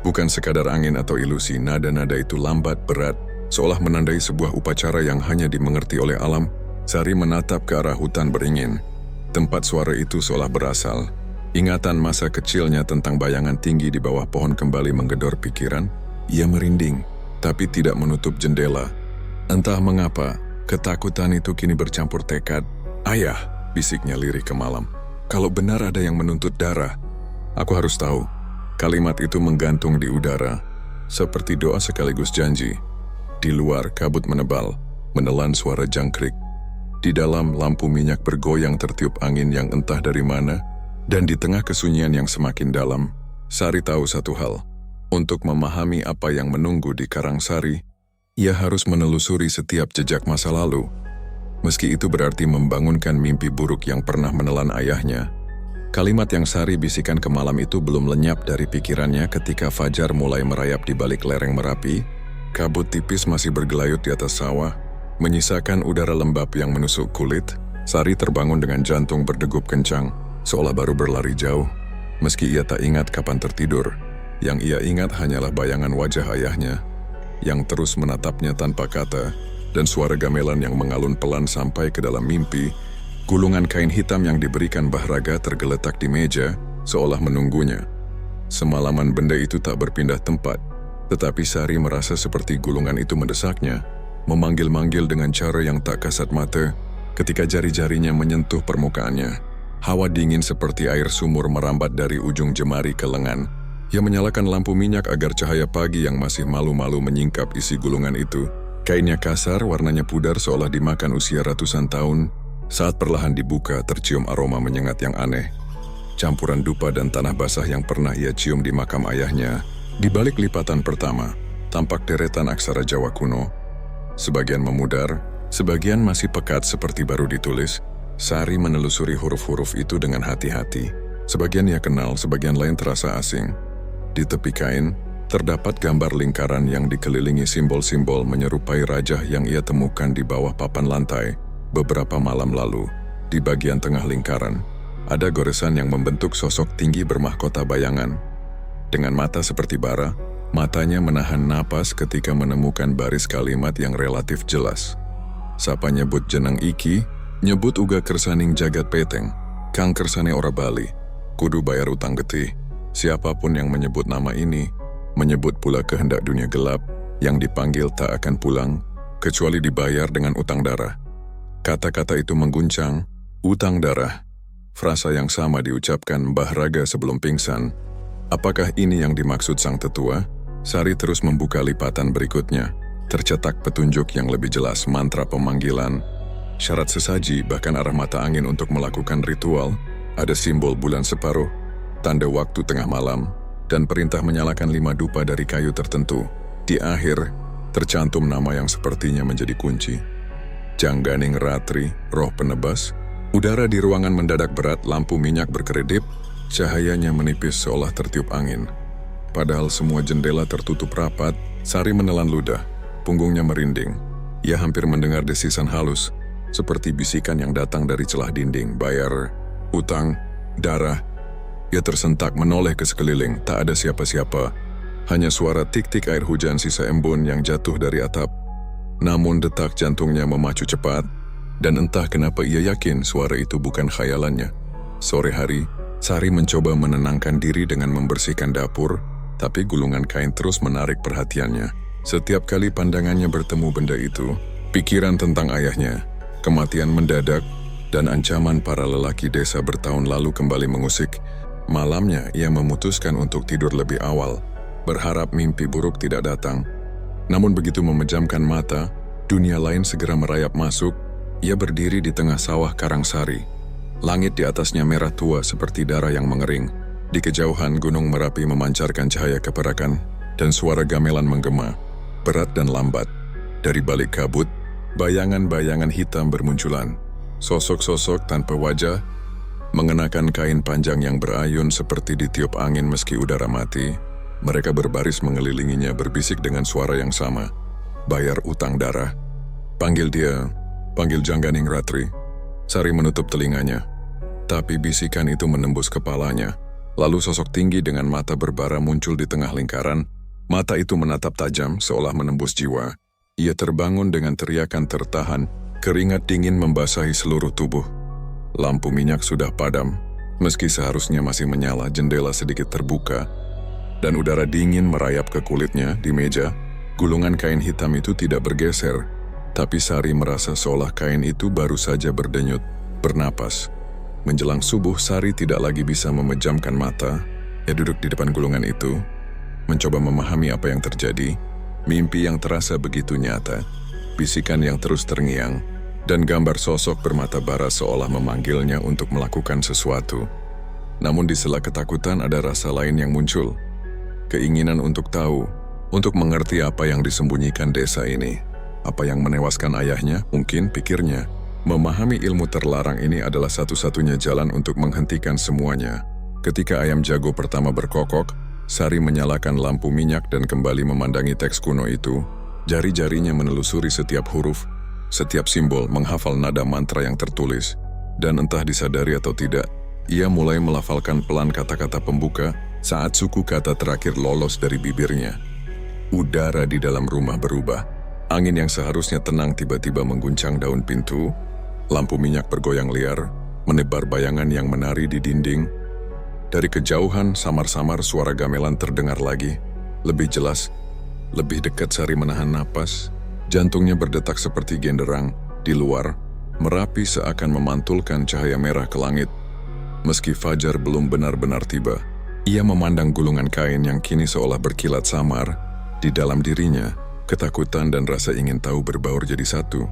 Bukan sekadar angin atau ilusi, nada-nada itu lambat berat, seolah menandai sebuah upacara yang hanya dimengerti oleh alam. Sari menatap ke arah hutan beringin. Tempat suara itu seolah berasal. Ingatan masa kecilnya tentang bayangan tinggi di bawah pohon kembali menggedor pikiran. Ia merinding, tapi tidak menutup jendela. Entah mengapa, ketakutan itu kini bercampur tekad. "Ayah," bisiknya lirih ke malam. "Kalau benar ada yang menuntut darah, aku harus tahu." Kalimat itu menggantung di udara, seperti doa sekaligus janji. Di luar, kabut menebal, menelan suara jangkrik. Di dalam, lampu minyak bergoyang tertiup angin yang entah dari mana, dan di tengah kesunyian yang semakin dalam, Sari tahu satu hal. Untuk memahami apa yang menunggu di Karangsari, ia harus menelusuri setiap jejak masa lalu. Meski itu berarti membangunkan mimpi buruk yang pernah menelan ayahnya. Kalimat yang Sari bisikan ke malam itu belum lenyap dari pikirannya ketika fajar mulai merayap di balik lereng Merapi. Kabut tipis masih bergelayut di atas sawah, menyisakan udara lembab yang menusuk kulit. Sari terbangun dengan jantung berdegup kencang, seolah baru berlari jauh. Meski ia tak ingat kapan tertidur, yang ia ingat hanyalah bayangan wajah ayahnya, yang terus menatapnya tanpa kata, dan suara gamelan yang mengalun pelan sampai ke dalam mimpi. Gulungan kain hitam yang diberikan Bahraga tergeletak di meja, seolah menunggunya. Semalaman benda itu tak berpindah tempat, tetapi Sari merasa seperti gulungan itu mendesaknya, memanggil-manggil dengan cara yang tak kasat mata. Ketika jari-jarinya menyentuh permukaannya, hawa dingin seperti air sumur merambat dari ujung jemari ke lengan. Ia menyalakan lampu minyak agar cahaya pagi yang masih malu-malu menyingkap isi gulungan itu. Kainnya kasar, warnanya pudar seolah dimakan usia ratusan tahun. Saat perlahan dibuka, tercium aroma menyengat yang aneh. Campuran dupa dan tanah basah yang pernah ia cium di makam ayahnya. Di balik lipatan pertama, tampak deretan aksara Jawa kuno. Sebagian memudar, sebagian masih pekat seperti baru ditulis. Sari menelusuri huruf-huruf itu dengan hati-hati. Sebagian ia kenal, sebagian lain terasa asing. Di tepi kain, terdapat gambar lingkaran yang dikelilingi simbol-simbol menyerupai raja yang ia temukan di bawah papan lantai beberapa malam lalu. Di bagian tengah lingkaran, ada goresan yang membentuk sosok tinggi bermahkota bayangan. Dengan mata seperti bara, matanya menahan napas ketika menemukan baris kalimat yang relatif jelas. Sapa nyebut jeneng iki, nyebut uga kersaning jagat peteng, kang kersane ora bali, kudu bayar utang getih. Siapapun yang menyebut nama ini, menyebut pula kehendak dunia gelap, yang dipanggil tak akan pulang, kecuali dibayar dengan utang darah. Kata-kata itu mengguncang, utang darah. Frasa yang sama diucapkan Bahraga sebelum pingsan. Apakah ini yang dimaksud sang tetua? Sari terus membuka lipatan berikutnya. Tercetak petunjuk yang lebih jelas, mantra pemanggilan, syarat sesaji, bahkan arah mata angin untuk melakukan ritual. Ada simbol bulan separuh, tanda waktu tengah malam, dan perintah menyalakan 5 dupa dari kayu tertentu. Di akhir, tercantum nama yang sepertinya menjadi kunci. Jangganing Ratri, roh penebas. Udara di ruangan mendadak berat, lampu minyak berkedip, cahayanya menipis seolah tertiup angin. Padahal semua jendela tertutup rapat, Sari menelan ludah, punggungnya merinding. Ia hampir mendengar desisan halus, seperti bisikan yang datang dari celah dinding. Bayar, utang, darah. Ia tersentak menoleh ke sekeliling, tak ada siapa-siapa. Hanya suara tik-tik air hujan sisa embun yang jatuh dari atap. Namun detak jantungnya memacu cepat, dan entah kenapa ia yakin suara itu bukan khayalannya. Sore hari, Sari mencoba menenangkan diri dengan membersihkan dapur, tapi gulungan kain terus menarik perhatiannya. Setiap kali pandangannya bertemu benda itu, pikiran tentang ayahnya, kematian mendadak, dan ancaman para lelaki desa bertahun lalu kembali mengusik. Malamnya, ia memutuskan untuk tidur lebih awal, berharap mimpi buruk tidak datang. Namun begitu memejamkan mata, dunia lain segera merayap masuk. Ia berdiri di tengah sawah Karangsari. Langit di atasnya merah tua seperti darah yang mengering. Di kejauhan gunung Merapi memancarkan cahaya keperakan, dan suara gamelan menggema, berat dan lambat. Dari balik kabut, bayangan-bayangan hitam bermunculan. Sosok-sosok tanpa wajah, mengenakan kain panjang yang berayun seperti ditiup angin meski udara mati. Mereka berbaris mengelilinginya berbisik dengan suara yang sama. Bayar utang darah. Panggil dia, panggil Jangganing Ratri. Sari menutup telinganya. Tapi bisikan itu menembus kepalanya. Lalu sosok tinggi dengan mata berbara muncul di tengah lingkaran. Mata itu menatap tajam seolah menembus jiwa. Ia terbangun dengan teriakan tertahan. Keringat dingin membasahi seluruh tubuh. Lampu minyak sudah padam, meski seharusnya masih menyala. Jendela sedikit terbuka, dan udara dingin merayap ke kulitnya. Di meja, gulungan kain hitam itu tidak bergeser, tapi Sari merasa seolah kain itu baru saja berdenyut, bernapas. Menjelang subuh, Sari tidak lagi bisa memejamkan mata. Ia duduk di depan gulungan itu, mencoba memahami apa yang terjadi. Mimpi yang terasa begitu nyata, bisikan yang terus terngiang, dan gambar sosok bermata bara seolah memanggilnya untuk melakukan sesuatu. Namun di sela ketakutan ada rasa lain yang muncul. Keinginan untuk tahu, untuk mengerti apa yang disembunyikan desa ini. Apa yang menewaskan ayahnya, mungkin pikirnya. Memahami ilmu terlarang ini adalah satu-satunya jalan untuk menghentikan semuanya. Ketika ayam jago pertama berkokok, Sari menyalakan lampu minyak dan kembali memandangi teks kuno itu. Jari-jarinya menelusuri setiap huruf, setiap simbol, menghafal nada mantra yang tertulis. Dan entah disadari atau tidak, ia mulai melafalkan pelan kata-kata pembuka saat suku kata terakhir lolos dari bibirnya. Udara di dalam rumah berubah. Angin yang seharusnya tenang tiba-tiba mengguncang daun pintu. Lampu minyak bergoyang liar, menebar bayangan yang menari di dinding. Dari kejauhan, samar-samar suara gamelan terdengar lagi. Lebih jelas, lebih dekat. Sari menahan napas. Jantungnya berdetak seperti genderang. Di luar, Merapi seakan memantulkan cahaya merah ke langit. Meski fajar belum benar-benar tiba, ia memandang gulungan kain yang kini seolah berkilat samar. Di dalam dirinya, ketakutan dan rasa ingin tahu berbaur jadi satu.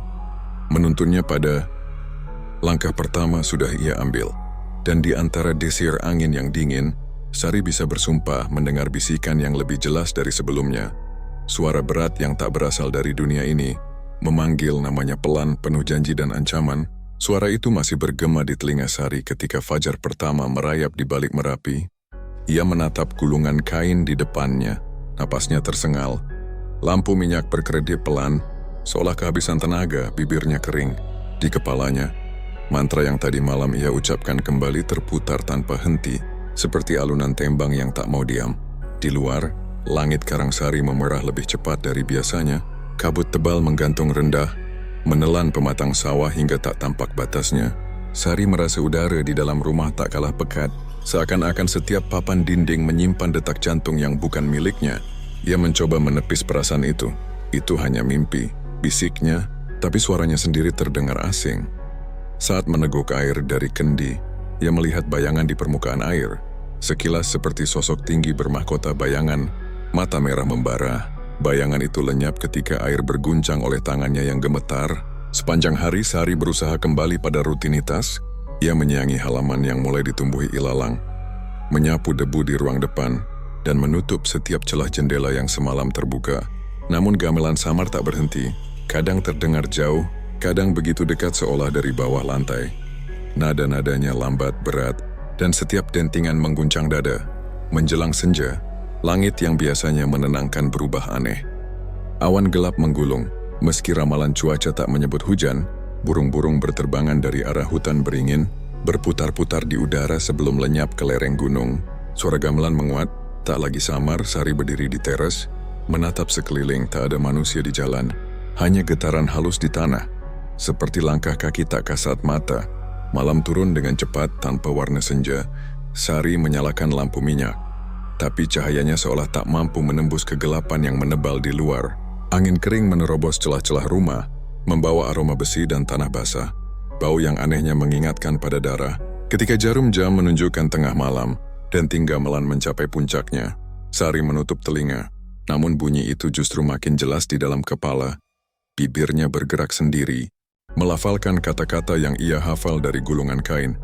Menuntunnya pada langkah pertama sudah ia ambil. Dan di antara desir angin yang dingin, Sari bisa bersumpah mendengar bisikan yang lebih jelas dari sebelumnya. Suara berat yang tak berasal dari dunia ini, memanggil namanya pelan, penuh janji dan ancaman. Suara itu masih bergema di telinga Sari ketika fajar pertama merayap di balik Merapi. Ia menatap gulungan kain di depannya, napasnya tersengal. Lampu minyak berkedip pelan, seolah kehabisan tenaga, bibirnya kering. Di kepalanya, mantra yang tadi malam ia ucapkan kembali terputar tanpa henti, seperti alunan tembang yang tak mau diam. Di luar, langit Karangsari memerah lebih cepat dari biasanya. Kabut tebal menggantung rendah, menelan pematang sawah hingga tak tampak batasnya. Sari merasa udara di dalam rumah tak kalah pekat, seakan-akan setiap papan dinding menyimpan detak jantung yang bukan miliknya. Ia mencoba menepis perasaan itu. Itu hanya mimpi, bisiknya, tapi suaranya sendiri terdengar asing. Saat meneguk air dari kendi, ia melihat bayangan di permukaan air. Sekilas seperti sosok tinggi bermahkota bayangan, mata merah membara. Bayangan itu lenyap ketika air berguncang oleh tangannya yang gemetar. Sepanjang hari Sari berusaha kembali pada rutinitas. Ia menyayangi halaman yang mulai ditumbuhi ilalang, menyapu debu di ruang depan, dan menutup setiap celah jendela yang semalam terbuka. Namun gamelan samar tak berhenti. Kadang terdengar jauh, kadang begitu dekat seolah dari bawah lantai. Nada-nadanya lambat, berat, dan setiap dentingan mengguncang dada. Menjelang senja, langit yang biasanya menenangkan berubah aneh. Awan gelap menggulung. Meski ramalan cuaca tak menyebut hujan, burung-burung berterbangan dari arah hutan beringin, berputar-putar di udara sebelum lenyap ke lereng gunung. Suara gamelan menguat, tak lagi samar. Sari berdiri di teras, menatap sekeliling. Tak ada manusia di jalan, hanya getaran halus di tanah. Seperti langkah kaki tak kasat mata. Malam turun dengan cepat tanpa warna senja. Sari menyalakan lampu minyak, tapi cahayanya seolah tak mampu menembus kegelapan yang menebal di luar. Angin kering menerobos celah-celah rumah, membawa aroma besi dan tanah basah. Bau yang anehnya mengingatkan pada darah. Ketika jarum jam menunjukkan tengah malam, dan gamelan mencapai puncaknya, Sari menutup telinga. Namun bunyi itu justru makin jelas di dalam kepala. Bibirnya bergerak sendiri, melafalkan kata-kata yang ia hafal dari gulungan kain.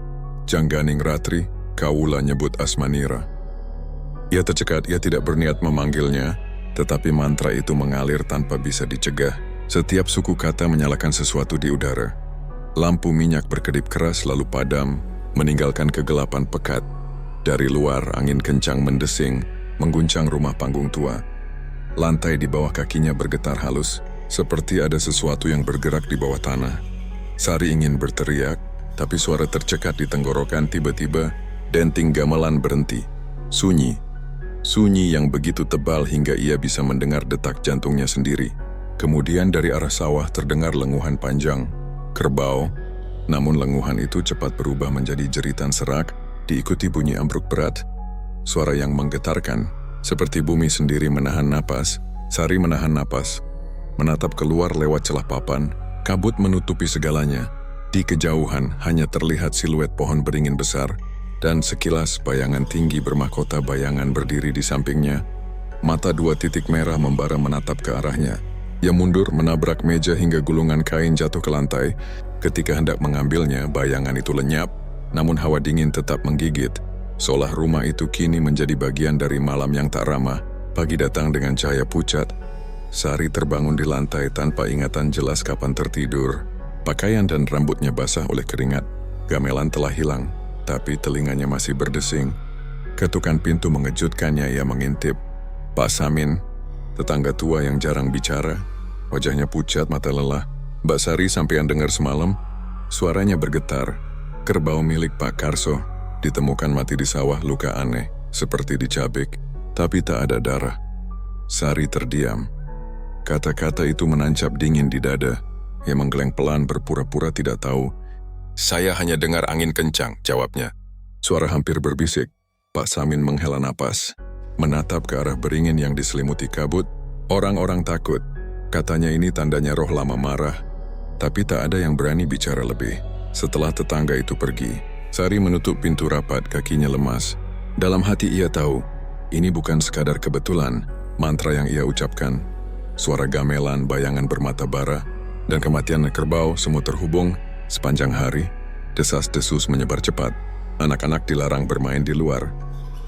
Jangganing ratri, kaula nyebut asmanira. Ia tercekat. Ia tidak berniat memanggilnya, tetapi mantra itu mengalir tanpa bisa dicegah. Setiap suku kata menyalakan sesuatu di udara. Lampu minyak berkedip keras lalu padam, meninggalkan kegelapan pekat. Dari luar, angin kencang mendesing, mengguncang rumah panggung tua. Lantai di bawah kakinya bergetar halus, seperti ada sesuatu yang bergerak di bawah tanah. Sari ingin berteriak, tapi suara tercekat di tenggorokan. Tiba-tiba, denting gamelan berhenti. Sunyi. Sunyi yang begitu tebal hingga ia bisa mendengar detak jantungnya sendiri. Kemudian dari arah sawah terdengar lenguhan panjang. Kerbau, namun lenguhan itu cepat berubah menjadi jeritan serak, diikuti bunyi ambruk berat, suara yang menggetarkan, seperti bumi sendiri menahan napas. Sari menahan napas, menatap keluar lewat celah papan, kabut menutupi segalanya. Di kejauhan hanya terlihat siluet pohon beringin besar, dan sekilas bayangan tinggi bermahkota bayangan berdiri di sampingnya. Mata dua titik merah membara menatap ke arahnya. Ia mundur menabrak meja hingga gulungan kain jatuh ke lantai. Ketika hendak mengambilnya, bayangan itu lenyap, namun hawa dingin tetap menggigit. Seolah rumah itu kini menjadi bagian dari malam yang tak ramah. Pagi datang dengan cahaya pucat. Sari terbangun di lantai tanpa ingatan jelas kapan tertidur. Pakaian dan rambutnya basah oleh keringat. Gamelan telah hilang, tapi telinganya masih berdesing. Ketukan pintu mengejutkannya, ia mengintip. Pak Samin, tetangga tua yang jarang bicara. Wajahnya pucat, mata lelah. Mbak Sari sampean dengar semalam? Suaranya bergetar. Kerbau milik Pak Karso ditemukan mati di sawah, luka aneh, seperti dicabik, tapi tak ada darah. Sari terdiam. Kata-kata itu menancap dingin di dada. Ia menggeleng pelan berpura-pura tidak tahu. Saya hanya dengar angin kencang, jawabnya. Suara hampir berbisik. Pak Samin menghela napas, menatap ke arah beringin yang diselimuti kabut. Orang-orang takut. Katanya ini tandanya roh lama marah. Tapi tak ada yang berani bicara lebih. Setelah tetangga itu pergi, Sari menutup pintu rapat, kakinya lemas. Dalam hati ia tahu, ini bukan sekadar kebetulan. Mantra yang ia ucapkan, suara gamelan, bayangan bermata bara, dan kematian kerbau semua terhubung. Sepanjang hari, desas-desus menyebar cepat. Anak-anak dilarang bermain di luar.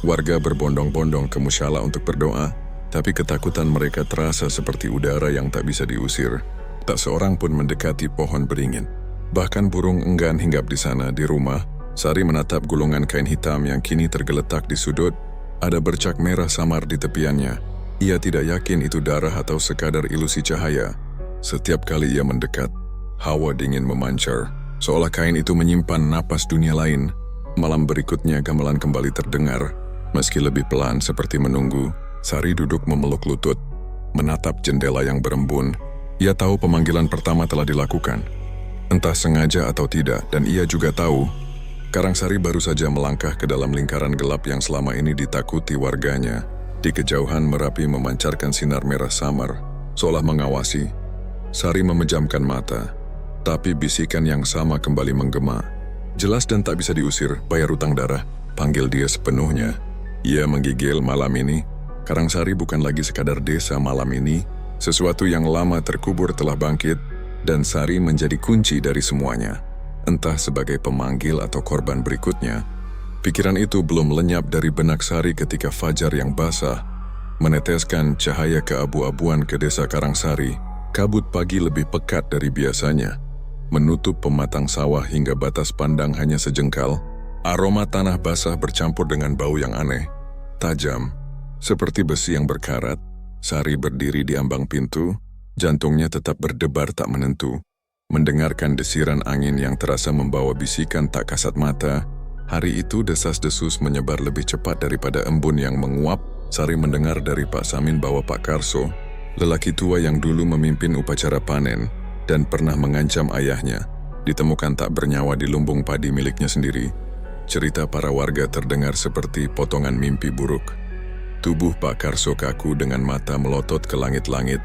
Warga berbondong-bondong ke musyalah untuk berdoa, tapi ketakutan mereka terasa seperti udara yang tak bisa diusir. Tak seorang pun mendekati pohon beringin. Bahkan burung enggan hinggap di sana. Di rumah, Sari menatap gulungan kain hitam yang kini tergeletak di sudut. Ada bercak merah samar di tepiannya. Ia tidak yakin itu darah atau sekadar ilusi cahaya. Setiap kali ia mendekat, hawa dingin memancar, seolah kain itu menyimpan napas dunia lain. Malam berikutnya gamelan kembali terdengar. Meski lebih pelan seperti menunggu, Sari duduk memeluk lutut, menatap jendela yang berembun. Ia tahu pemanggilan pertama telah dilakukan. Entah sengaja atau tidak, dan ia juga tahu Karangsari baru saja melangkah ke dalam lingkaran gelap yang selama ini ditakuti warganya. Di kejauhan Merapi memancarkan sinar merah samar, seolah mengawasi. Sari memejamkan mata, tapi bisikan yang sama kembali menggema. Jelas dan tak bisa diusir, bayar utang darah, panggil dia sepenuhnya. Ia menggigil. Malam ini, Karangsari bukan lagi sekadar desa. Malam ini, sesuatu yang lama terkubur telah bangkit, dan Sari menjadi kunci dari semuanya. Entah sebagai pemanggil atau korban berikutnya. Pikiran itu belum lenyap dari benak Sari ketika fajar yang basah meneteskan cahaya keabu-abuan ke desa Karangsari. Kabut pagi lebih pekat dari biasanya, menutup pematang sawah hingga batas pandang hanya sejengkal. Aroma tanah basah bercampur dengan bau yang aneh, tajam, seperti besi yang berkarat. Sari berdiri di ambang pintu, jantungnya tetap berdebar tak menentu. Mendengarkan desiran angin yang terasa membawa bisikan tak kasat mata. Hari itu desas-desus menyebar lebih cepat daripada embun yang menguap. Sari mendengar dari Pak Samin bahwa Pak Karso, lelaki tua yang dulu memimpin upacara panen dan pernah mengancam ayahnya, ditemukan tak bernyawa di lumbung padi miliknya sendiri. Cerita para warga terdengar seperti potongan mimpi buruk. Tubuh Pak Karso kaku dengan mata melotot ke langit-langit.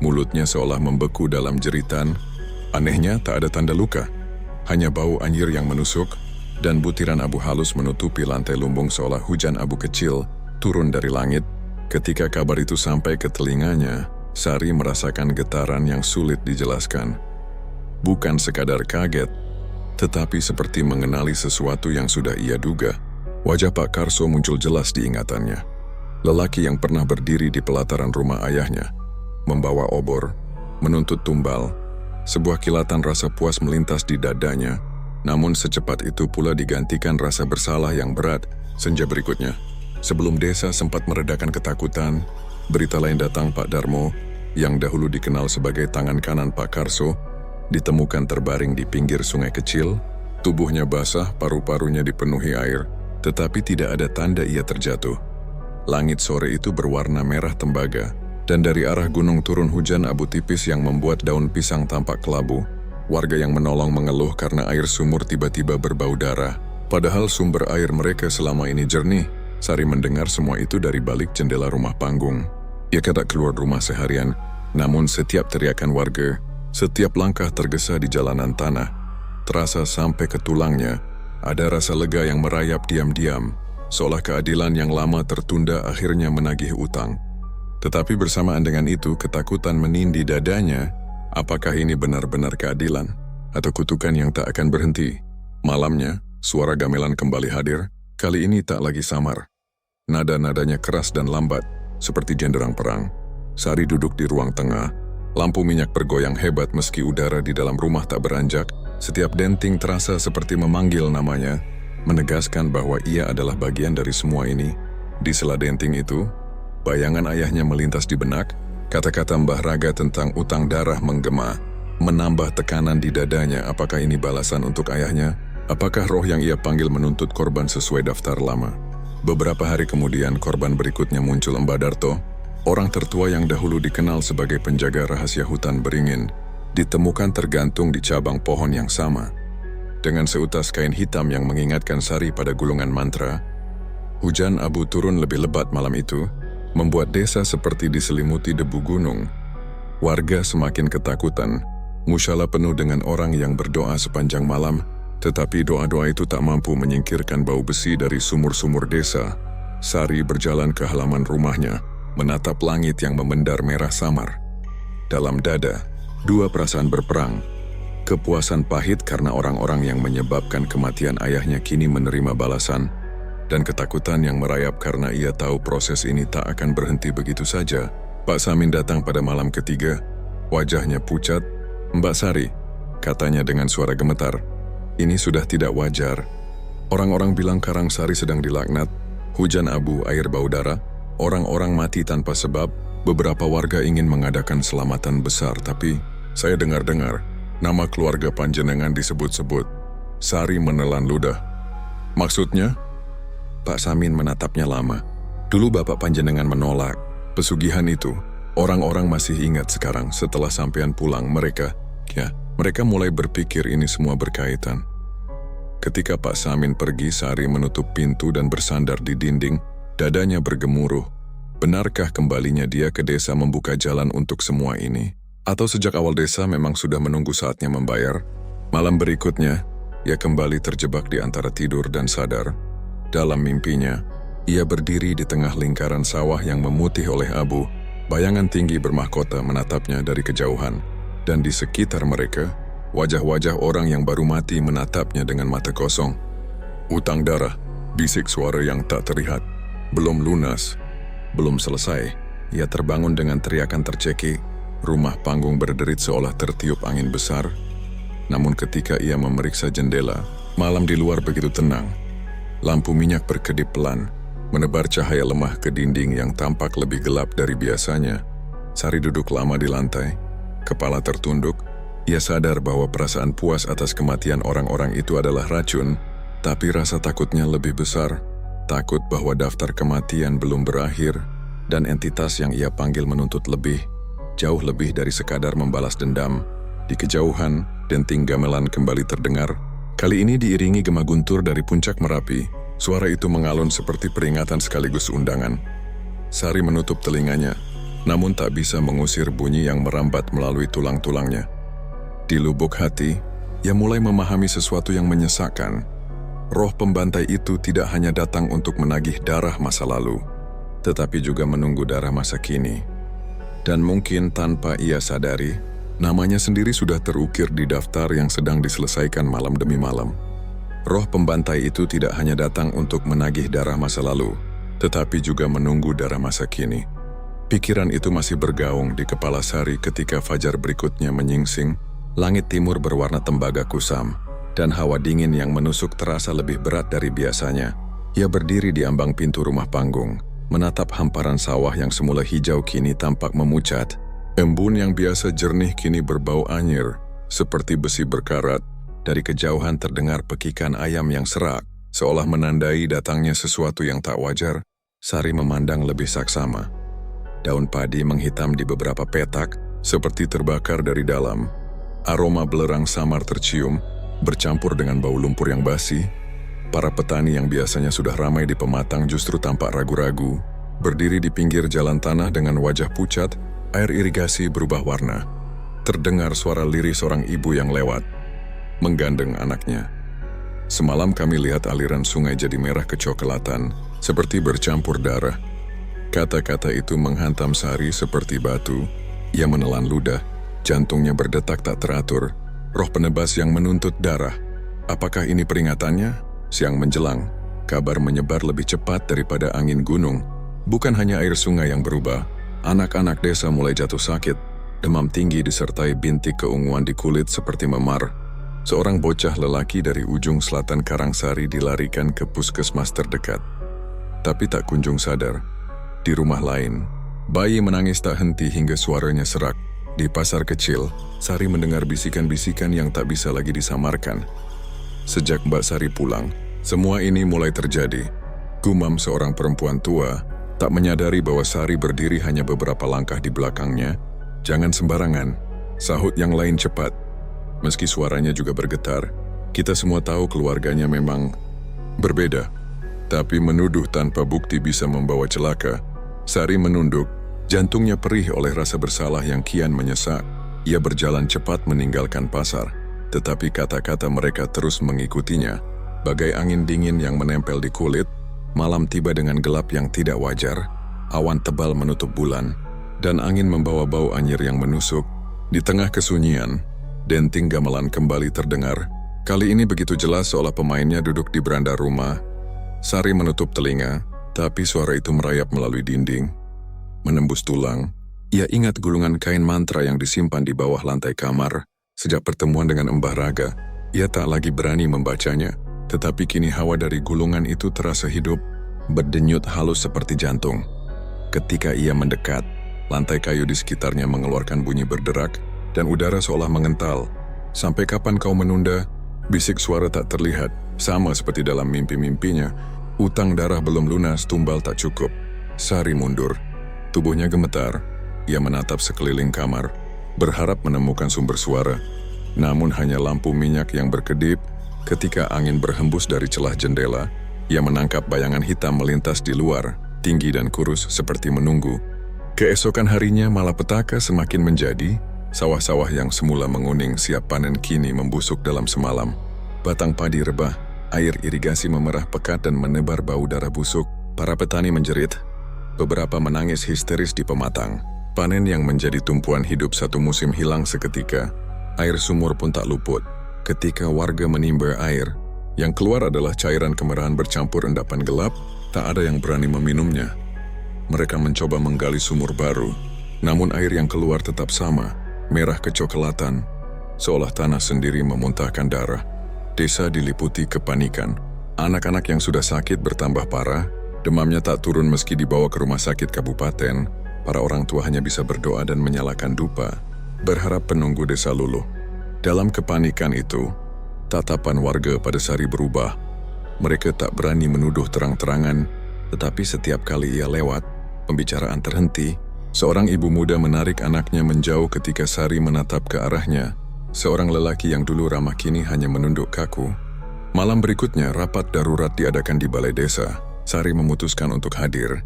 Mulutnya seolah membeku dalam jeritan. Anehnya tak ada tanda luka, hanya bau anjir yang menusuk, dan butiran abu halus menutupi lantai lumbung seolah hujan abu kecil turun dari langit. Ketika kabar itu sampai ke telinganya, Sari merasakan getaran yang sulit dijelaskan. Bukan sekadar kaget, tetapi seperti mengenali sesuatu yang sudah ia duga. Wajah Pak Karso muncul jelas di ingatannya. Lelaki yang pernah berdiri di pelataran rumah ayahnya, membawa obor, menuntut tumbal. Sebuah kilatan rasa puas melintas di dadanya, namun secepat itu pula digantikan rasa bersalah yang berat. Senja berikutnya, sebelum desa sempat meredakan ketakutan, berita lain datang. Pak Darmo, yang dahulu dikenal sebagai tangan kanan Pak Karso, ditemukan terbaring di pinggir sungai kecil. Tubuhnya basah, paru-parunya dipenuhi air, tetapi tidak ada tanda ia terjatuh. Langit sore itu berwarna merah tembaga, dan dari arah gunung turun hujan abu tipis yang membuat daun pisang tampak kelabu. Warga yang menolong mengeluh karena air sumur tiba-tiba berbau darah. Padahal sumber air mereka selama ini jernih. Sari mendengar semua itu dari balik jendela rumah panggung. Ia tak keluar rumah seharian, namun setiap teriakan warga, setiap langkah tergesa di jalanan tanah, terasa sampai ke tulangnya. Ada rasa lega yang merayap diam-diam, seolah keadilan yang lama tertunda akhirnya menagih utang. Tetapi bersamaan dengan itu, ketakutan menindih dadanya. Apakah ini benar-benar keadilan atau kutukan yang tak akan berhenti? Malamnya, suara gamelan kembali hadir, kali ini tak lagi samar. Nada-nadanya keras dan lambat, seperti genderang perang. Sari duduk di ruang tengah. Lampu minyak bergoyang hebat meski udara di dalam rumah tak beranjak. Setiap denting terasa seperti memanggil namanya, menegaskan bahwa ia adalah bagian dari semua ini. Di sela denting itu, bayangan ayahnya melintas di benak. Kata-kata Mbah Raga tentang utang darah menggema, menambah tekanan di dadanya. Apakah ini balasan untuk ayahnya? Apakah roh yang ia panggil menuntut korban sesuai daftar lama? Beberapa hari kemudian, korban berikutnya muncul Mbah Darto, orang tertua yang dahulu dikenal sebagai penjaga rahasia hutan beringin, ditemukan tergantung di cabang pohon yang sama. Dengan seutas kain hitam yang mengingatkan Sari pada gulungan mantra, hujan abu turun lebih lebat malam itu, membuat desa seperti diselimuti debu gunung. Warga semakin ketakutan, musyala penuh dengan orang yang berdoa sepanjang malam, tetapi doa-doa itu tak mampu menyingkirkan bau besi dari sumur-sumur desa. Sari berjalan ke halaman rumahnya, menatap langit yang memendar merah samar. Dalam dada, dua perasaan berperang. Kepuasan pahit karena orang-orang yang menyebabkan kematian ayahnya kini menerima balasan, dan ketakutan yang merayap karena ia tahu proses ini tak akan berhenti begitu saja. Pak Samin datang pada malam ketiga, wajahnya pucat. "Mbak Sari," katanya dengan suara gemetar, "ini sudah tidak wajar. Orang-orang bilang Karangsari sedang dilaknat, hujan abu, air bau darah, orang-orang mati tanpa sebab, beberapa warga ingin mengadakan selamatan besar, tapi saya dengar-dengar nama keluarga panjenengan disebut-sebut." Sari menelan ludah. "Maksudnya?" Pak Samin menatapnya lama. "Dulu bapak panjenengan menolak pesugihan itu. Orang-orang masih ingat sekarang setelah sampean pulang mereka mulai berpikir ini semua berkaitan." Ketika Pak Samin pergi, Sari menutup pintu dan bersandar di dinding, dadanya bergemuruh. Benarkah kembalinya dia ke desa membuka jalan untuk semua ini? Atau sejak awal desa memang sudah menunggu saatnya membayar? Malam berikutnya, ia kembali terjebak di antara tidur dan sadar. Dalam mimpinya, ia berdiri di tengah lingkaran sawah yang memutih oleh abu. Bayangan tinggi bermahkota menatapnya dari kejauhan, dan di sekitar mereka, wajah-wajah orang yang baru mati menatapnya dengan mata kosong. "Utang darah," bisik suara yang tak terlihat. "Belum lunas, belum selesai." Ia terbangun dengan teriakan tercekik. Rumah panggung berderit seolah tertiup angin besar. Namun ketika ia memeriksa jendela, malam di luar begitu tenang. Lampu minyak berkedip pelan, menebar cahaya lemah ke dinding yang tampak lebih gelap dari biasanya. Sari duduk lama di lantai, kepala tertunduk. Ia sadar bahwa perasaan puas atas kematian orang-orang itu adalah racun, tapi rasa takutnya lebih besar. Takut bahwa daftar kematian belum berakhir, dan entitas yang ia panggil menuntut lebih, jauh lebih dari sekadar membalas dendam. Di kejauhan, denting gamelan kembali terdengar. Kali ini diiringi gema guntur dari puncak Merapi. Suara itu mengalun seperti peringatan sekaligus undangan. Sari menutup telinganya, namun tak bisa mengusir bunyi yang merambat melalui tulang-tulangnya. Di lubuk hati, ia mulai memahami sesuatu yang menyesakkan. Roh pembantai itu tidak hanya datang untuk menagih darah masa lalu, tetapi juga menunggu darah masa kini. Dan mungkin tanpa ia sadari, namanya sendiri sudah terukir di daftar yang sedang diselesaikan malam demi malam. Roh pembantai itu tidak hanya datang untuk menagih darah masa lalu, tetapi juga menunggu darah masa kini. Pikiran itu masih bergaung di kepala Sari ketika fajar berikutnya menyingsing. Langit timur berwarna tembaga kusam, dan hawa dingin yang menusuk terasa lebih berat dari biasanya. Ia berdiri di ambang pintu rumah panggung, menatap hamparan sawah yang semula hijau kini tampak memucat. Embun yang biasa jernih kini berbau anyir, seperti besi berkarat. Dari kejauhan terdengar pekikan ayam yang serak, seolah menandai datangnya sesuatu yang tak wajar. Sari memandang lebih saksama. Daun padi menghitam di beberapa petak, seperti terbakar dari dalam. Aroma belerang samar tercium, bercampur dengan bau lumpur yang basi. Para petani yang biasanya sudah ramai di pematang justru tampak ragu-ragu, berdiri di pinggir jalan tanah dengan wajah pucat, air irigasi berubah warna. Terdengar suara lirih seorang ibu yang lewat, menggandeng anaknya. Semalam kami lihat aliran sungai jadi merah kecoklatan, seperti bercampur darah. Kata-kata itu menghantam Sari seperti batu. Ia menelan ludah, jantungnya berdetak tak teratur. Roh penebas yang menuntut darah. Apakah ini peringatannya? Siang menjelang, kabar menyebar lebih cepat daripada angin gunung. Bukan hanya air sungai yang berubah, anak-anak desa mulai jatuh sakit. Demam tinggi disertai bintik keunguan di kulit seperti memar. Seorang bocah lelaki dari ujung selatan Karangsari dilarikan ke puskesmas terdekat. Tapi tak kunjung sadar. Di rumah lain, bayi menangis tak henti hingga suaranya serak. Di pasar kecil, Sari mendengar bisikan-bisikan yang tak bisa lagi disamarkan. Sejak Mbak Sari pulang, semua ini mulai terjadi. Gumam seorang perempuan tua, tak menyadari bahwa Sari berdiri hanya beberapa langkah di belakangnya. Jangan sembarangan, sahut yang lain cepat. Meski suaranya juga bergetar, kita semua tahu keluarganya memang berbeda. Tapi menuduh tanpa bukti bisa membawa celaka. Sari menunduk, jantungnya perih oleh rasa bersalah yang kian menyesak. Ia berjalan cepat meninggalkan pasar, tetapi kata-kata mereka terus mengikutinya. Bagai angin dingin yang menempel di kulit, malam tiba dengan gelap yang tidak wajar, awan tebal menutup bulan, dan angin membawa bau anyir yang menusuk. Di tengah kesunyian, denting gamelan kembali terdengar. Kali ini begitu jelas seolah pemainnya duduk di beranda rumah. Sari menutup telinga, tapi suara itu merayap melalui dinding. Menembus tulang, ia ingat gulungan kain mantra yang disimpan di bawah lantai kamar. Sejak pertemuan dengan Mbah Raga, ia tak lagi berani membacanya. Tetapi kini hawa dari gulungan itu terasa hidup, berdenyut halus seperti jantung. Ketika ia mendekat, lantai kayu di sekitarnya mengeluarkan bunyi berderak, dan udara seolah mengental. Sampai kapan kau menunda? Bisik suara tak terlihat, sama seperti dalam mimpi-mimpinya. Utang darah belum lunas, tumbal tak cukup. Sari mundur. Tubuhnya gemetar. Ia menatap sekeliling kamar, berharap menemukan sumber suara. Namun hanya lampu minyak yang berkedip. Ketika angin berhembus dari celah jendela, ia menangkap bayangan hitam melintas di luar, tinggi dan kurus seperti menunggu. Keesokan harinya malapetaka semakin menjadi. Sawah-sawah yang semula menguning siap panen kini membusuk dalam semalam. Batang padi rebah, air irigasi memerah pekat dan menebar bau darah busuk. Para petani menjerit. Beberapa menangis histeris di pematang. Panen yang menjadi tumpuan hidup satu musim hilang seketika. Air sumur pun tak luput. Ketika warga menimba air, yang keluar adalah cairan kemerahan bercampur endapan gelap, tak ada yang berani meminumnya. Mereka mencoba menggali sumur baru, namun air yang keluar tetap sama, merah kecoklatan, seolah tanah sendiri memuntahkan darah. Desa diliputi kepanikan. Anak-anak yang sudah sakit bertambah parah, demamnya tak turun meski dibawa ke rumah sakit kabupaten. Para orang tua hanya bisa berdoa dan menyalakan dupa, berharap penunggu desa luluh. Dalam kepanikan itu, tatapan warga pada Sari berubah. Mereka tak berani menuduh terang-terangan, tetapi setiap kali ia lewat, pembicaraan terhenti. Seorang ibu muda menarik anaknya menjauh ketika Sari menatap ke arahnya. Seorang lelaki yang dulu ramah kini hanya menunduk kaku. Malam berikutnya, rapat darurat diadakan di balai desa. Sari memutuskan untuk hadir.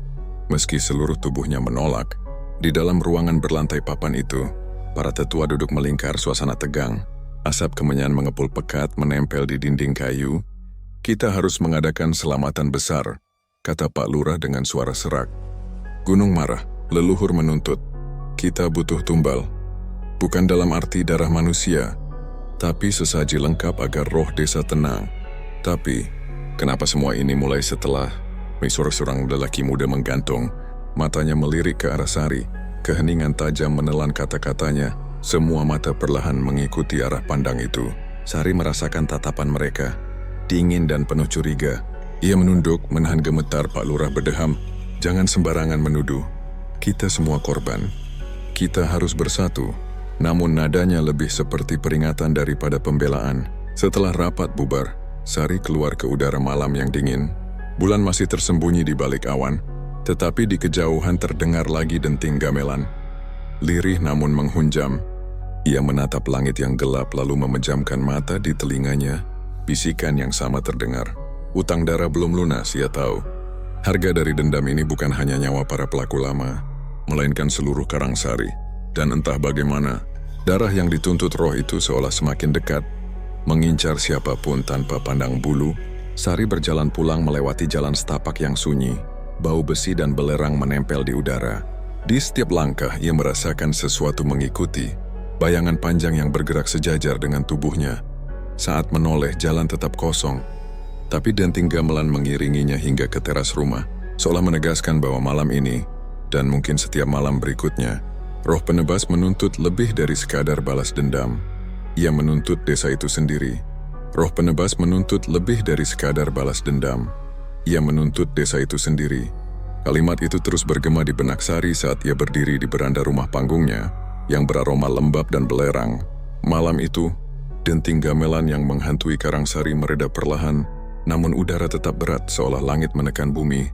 Meski seluruh tubuhnya menolak, di dalam ruangan berlantai papan itu, para tetua duduk melingkar suasana tegang. Asap kemenyan mengepul pekat menempel di dinding kayu. Kita harus mengadakan selamatan besar, kata Pak Lurah dengan suara serak. Gunung marah, leluhur menuntut. Kita butuh tumbal. Bukan dalam arti darah manusia, tapi sesaji lengkap agar roh desa tenang. Tapi, kenapa semua ini mulai setelah seorang lelaki muda menggantung, matanya melirik ke arah Sari. Keheningan tajam menelan kata-katanya. Semua mata perlahan mengikuti arah pandang itu. Sari merasakan tatapan mereka, dingin dan penuh curiga. Ia menunduk, menahan gemetar. Pak Lurah berdeham, jangan sembarangan menuduh. Kita semua korban. Kita harus bersatu. Namun nadanya lebih seperti peringatan daripada pembelaan. Setelah rapat bubar, Sari keluar ke udara malam yang dingin. Bulan masih tersembunyi di balik awan, tetapi di kejauhan terdengar lagi denting gamelan. Lirih namun menghunjam. Ia menatap langit yang gelap lalu memejamkan mata di telinganya. Bisikan yang sama terdengar. Utang darah belum lunas, ia tahu. Harga dari dendam ini bukan hanya nyawa para pelaku lama, melainkan seluruh Karangsari. Dan entah bagaimana, darah yang dituntut roh itu seolah semakin dekat, mengincar siapapun tanpa pandang bulu. Sari berjalan pulang melewati jalan setapak yang sunyi. Bau besi dan belerang menempel di udara. Di setiap langkah ia merasakan sesuatu mengikuti. Bayangan panjang yang bergerak sejajar dengan tubuhnya. Saat menoleh, jalan tetap kosong. Tapi denting gamelan mengiringinya hingga ke teras rumah, seolah menegaskan bahwa malam ini, dan mungkin setiap malam berikutnya, roh penebas menuntut lebih dari sekadar balas dendam. Ia menuntut desa itu sendiri. Roh penebas menuntut lebih dari sekadar balas dendam. Ia menuntut desa itu sendiri. Kalimat itu terus bergema di benak Sari saat ia berdiri di beranda rumah panggungnya, yang beraroma lembab dan belerang. Malam itu, denting gamelan yang menghantui Karangsari mereda perlahan, namun udara tetap berat seolah langit menekan bumi.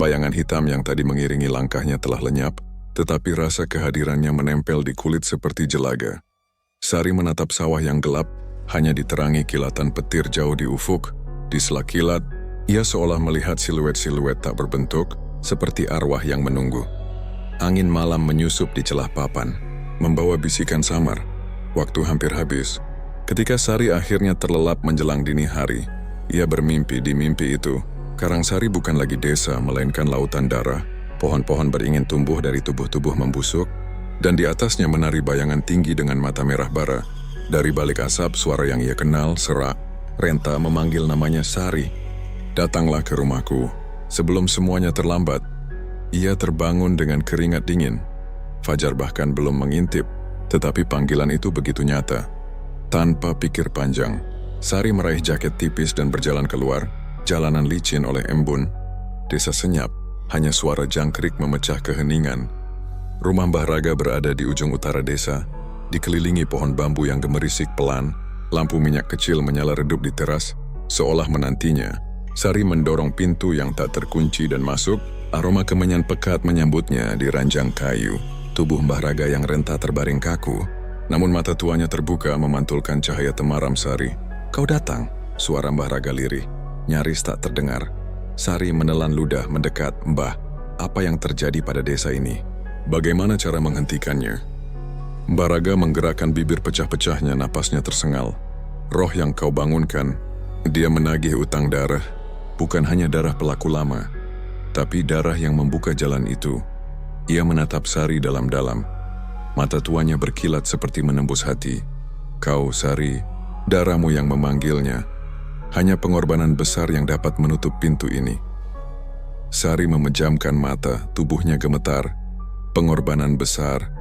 Bayangan hitam yang tadi mengiringi langkahnya telah lenyap, tetapi rasa kehadirannya menempel di kulit seperti jelaga. Sari menatap sawah yang gelap, hanya diterangi kilatan petir jauh di ufuk. Di sela kilat, ia seolah melihat siluet-siluet tak berbentuk, seperti arwah yang menunggu. Angin malam menyusup di celah papan, membawa bisikan samar. Waktu hampir habis. Ketika Sari akhirnya terlelap menjelang dini hari, ia bermimpi di mimpi itu. Karangsari bukan lagi desa, melainkan lautan darah. Pohon-pohon beringin tumbuh dari tubuh-tubuh membusuk, dan di atasnya menari bayangan tinggi dengan mata merah bara. Dari balik asap, suara yang ia kenal, serak. Renta memanggil namanya Sari. Datanglah ke rumahku. Sebelum semuanya terlambat, ia terbangun dengan keringat dingin. Fajar bahkan belum mengintip, tetapi panggilan itu begitu nyata. Tanpa pikir panjang, Sari meraih jaket tipis dan berjalan keluar. Jalanan licin oleh embun. Desa senyap, hanya suara jangkrik memecah keheningan. Rumah Mbah Raga berada di ujung utara desa, dikelilingi pohon bambu yang gemerisik pelan. Lampu minyak kecil menyala redup di teras, seolah menantinya. Sari mendorong pintu yang tak terkunci dan masuk. Aroma kemenyan pekat menyambutnya di ranjang kayu. Tubuh Mbah Raga yang renta terbaring kaku, namun mata tuanya terbuka memantulkan cahaya temaram Sari. "Kau datang," suara Mbah Raga lirih, nyaris tak terdengar. Sari menelan ludah mendekat. "Mbah, apa yang terjadi pada desa ini? Bagaimana cara menghentikannya?" Mbah Raga menggerakkan bibir pecah-pecahnya, napasnya tersengal. "Roh yang kau bangunkan, dia menagih utang darah, bukan hanya darah pelaku lama, tapi darah yang membuka jalan itu." Ia menatap Sari dalam-dalam. Mata tuanya berkilat seperti menembus hati. "Kau, Sari, darahmu yang memanggilnya. Hanya pengorbanan besar yang dapat menutup pintu ini." Sari memejamkan mata, tubuhnya gemetar. "Pengorbanan besar?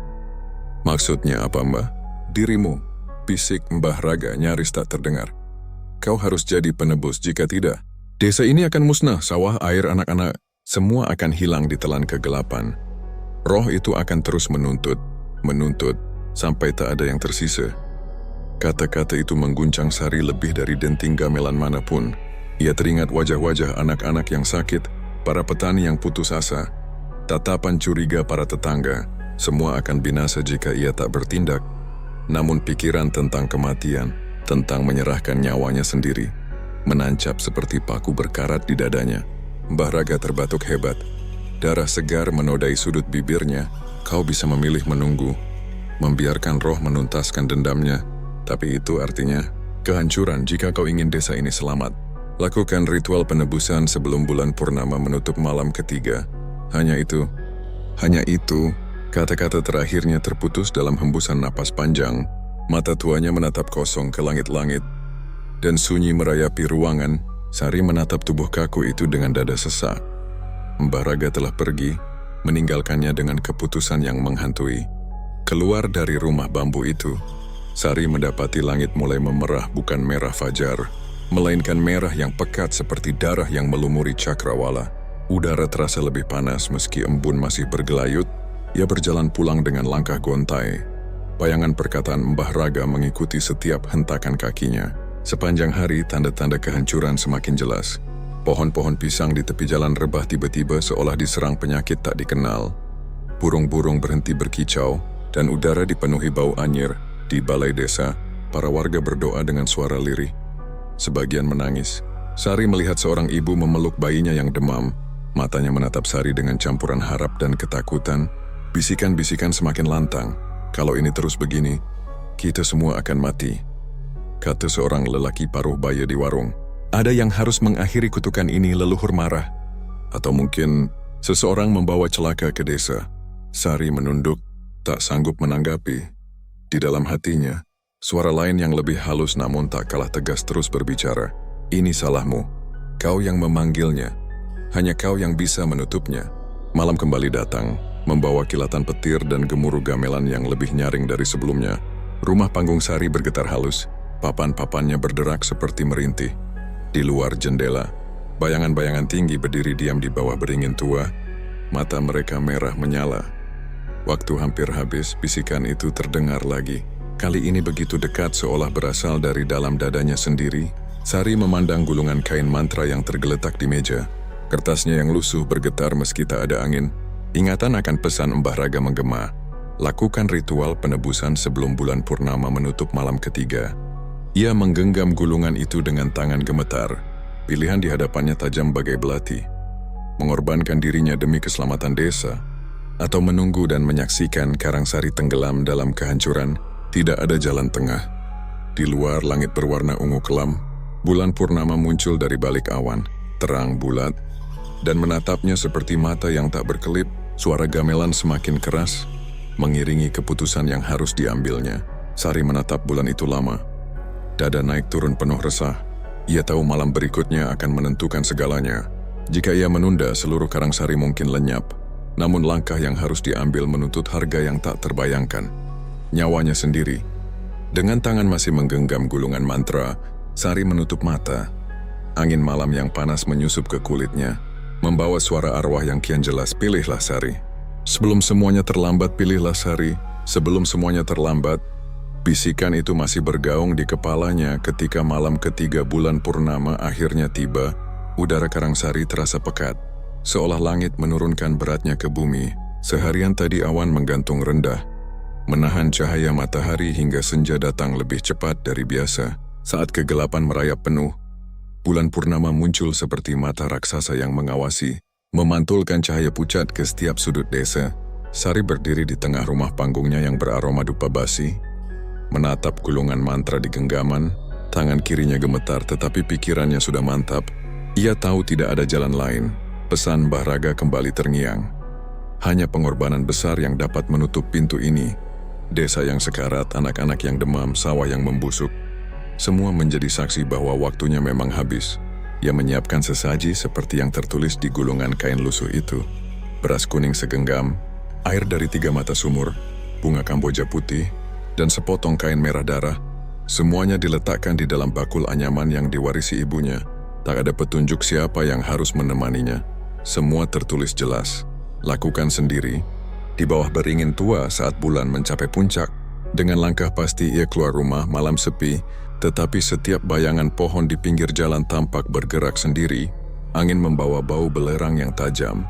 Maksudnya apa, Mbah?" "Dirimu," bisik Mbah Raga nyaris tak terdengar. "Kau harus jadi penebus, jika tidak, desa ini akan musnah, sawah, air, anak-anak, semua akan hilang ditelan kegelapan. Roh itu akan terus menuntut, sampai tak ada yang tersisa." Kata-kata itu mengguncang Sari lebih dari denting gamelan manapun. Ia teringat wajah-wajah anak-anak yang sakit, para petani yang putus asa, tatapan curiga para tetangga. Semua akan binasa jika ia tak bertindak. Namun pikiran tentang kematian, tentang menyerahkan nyawanya sendiri, menancap seperti paku berkarat di dadanya. Mbah Raga terbatuk hebat. Darah segar menodai sudut bibirnya. "Kau bisa memilih menunggu, membiarkan roh menuntaskan dendamnya. Tapi itu artinya kehancuran jika kau ingin desa ini selamat. Lakukan ritual penebusan sebelum bulan purnama menutup malam ketiga. Hanya itu." Kata-kata terakhirnya terputus dalam hembusan napas panjang. Mata tuanya menatap kosong ke langit-langit. Dan sunyi merayapi ruangan. Sari menatap tubuh kaku itu dengan dada sesak. Mbah Raga telah pergi, meninggalkannya dengan keputusan yang menghantui. Keluar dari rumah bambu itu, Sari mendapati langit mulai memerah, bukan merah fajar, melainkan merah yang pekat seperti darah yang melumuri cakrawala. Udara terasa lebih panas meski embun masih bergelayut. Ia berjalan pulang dengan langkah gontai. Bayangan perkataan Mbah Raga mengikuti setiap hentakan kakinya. Sepanjang hari, tanda-tanda kehancuran semakin jelas. Pohon-pohon pisang di tepi jalan rebah tiba-tiba seolah diserang penyakit tak dikenal. Burung-burung berhenti berkicau, dan udara dipenuhi bau anyir. Di balai desa, para warga berdoa dengan suara lirih. Sebagian menangis. Sari melihat seorang ibu memeluk bayinya yang demam. Matanya menatap Sari dengan campuran harap dan ketakutan. Bisikan-bisikan semakin lantang. Kalau ini terus begini, kita semua akan mati. Kata seorang lelaki paruh baya di warung. Ada yang harus mengakhiri kutukan ini, leluhur marah. Atau mungkin seseorang membawa celaka ke desa. Sari menunduk, tak sanggup menanggapi. Di dalam hatinya, suara lain yang lebih halus namun tak kalah tegas terus berbicara. Ini salahmu. Kau yang memanggilnya. Hanya kau yang bisa menutupnya. Malam kembali datang, membawa kilatan petir dan gemuruh gamelan yang lebih nyaring dari sebelumnya. Rumah panggung Sari bergetar halus. Papan-papannya berderak seperti merintih. Di luar jendela, bayangan-bayangan tinggi berdiri diam di bawah beringin tua. Mata mereka merah menyala. Waktu hampir habis, bisikan itu terdengar lagi. Kali ini begitu dekat seolah berasal dari dalam dadanya sendiri. Sari memandang gulungan kain mantra yang tergeletak di meja. Kertasnya yang lusuh bergetar meski tak ada angin. Ingatan akan pesan Mbah Raga menggema. Lakukan ritual penebusan sebelum bulan purnama menutup malam ketiga. Ia menggenggam gulungan itu dengan tangan gemetar. Pilihan di hadapannya tajam bagai belati. Mengorbankan dirinya demi keselamatan desa, atau menunggu dan menyaksikan Karangsari tenggelam dalam kehancuran, tidak ada jalan tengah. Di luar langit berwarna ungu kelam, bulan purnama muncul dari balik awan, terang bulat, dan menatapnya seperti mata yang tak berkelip. Suara gamelan semakin keras, mengiringi keputusan yang harus diambilnya. Sari menatap bulan itu lama. Dada naik turun penuh resah. Ia tahu malam berikutnya akan menentukan segalanya. Jika ia menunda, seluruh Karangsari mungkin lenyap. Namun langkah yang harus diambil menuntut harga yang tak terbayangkan. Nyawanya sendiri. Dengan tangan masih menggenggam gulungan mantra, Sari menutup mata. Angin malam yang panas menyusup ke kulitnya, membawa suara arwah yang kian jelas. Pilihlah Sari. Sebelum semuanya terlambat, pilihlah Sari. Sebelum semuanya terlambat. Bisikan itu masih bergaung di kepalanya ketika malam ketiga bulan purnama akhirnya tiba. Udara Karangsari terasa pekat. Seolah langit menurunkan beratnya ke bumi. Seharian tadi awan menggantung rendah, menahan cahaya matahari hingga senja datang lebih cepat dari biasa. Saat kegelapan merayap penuh, bulan purnama muncul seperti mata raksasa yang mengawasi, memantulkan cahaya pucat ke setiap sudut desa. Sari berdiri di tengah rumah panggungnya yang beraroma dupa basi, menatap gulungan mantra di genggaman. Tangan kirinya gemetar tetapi pikirannya sudah mantap. Ia tahu tidak ada jalan lain. Pesan Mbah Raga kembali terngiang. Hanya pengorbanan besar yang dapat menutup pintu ini. Desa yang sekarat, anak-anak yang demam, sawah yang membusuk. Semua menjadi saksi bahwa waktunya memang habis. Ia menyiapkan sesaji seperti yang tertulis di gulungan kain lusuh itu. Beras kuning segenggam, air dari 3 mata sumur, bunga kamboja putih, dan sepotong kain merah darah. Semuanya diletakkan di dalam bakul anyaman yang diwarisi ibunya. Tak ada petunjuk siapa yang harus menemaninya. Semua tertulis jelas. Lakukan sendiri. Di bawah beringin tua saat bulan mencapai puncak. Dengan langkah pasti ia keluar rumah malam sepi. Tetapi setiap bayangan pohon di pinggir jalan tampak bergerak sendiri. Angin membawa bau belerang yang tajam.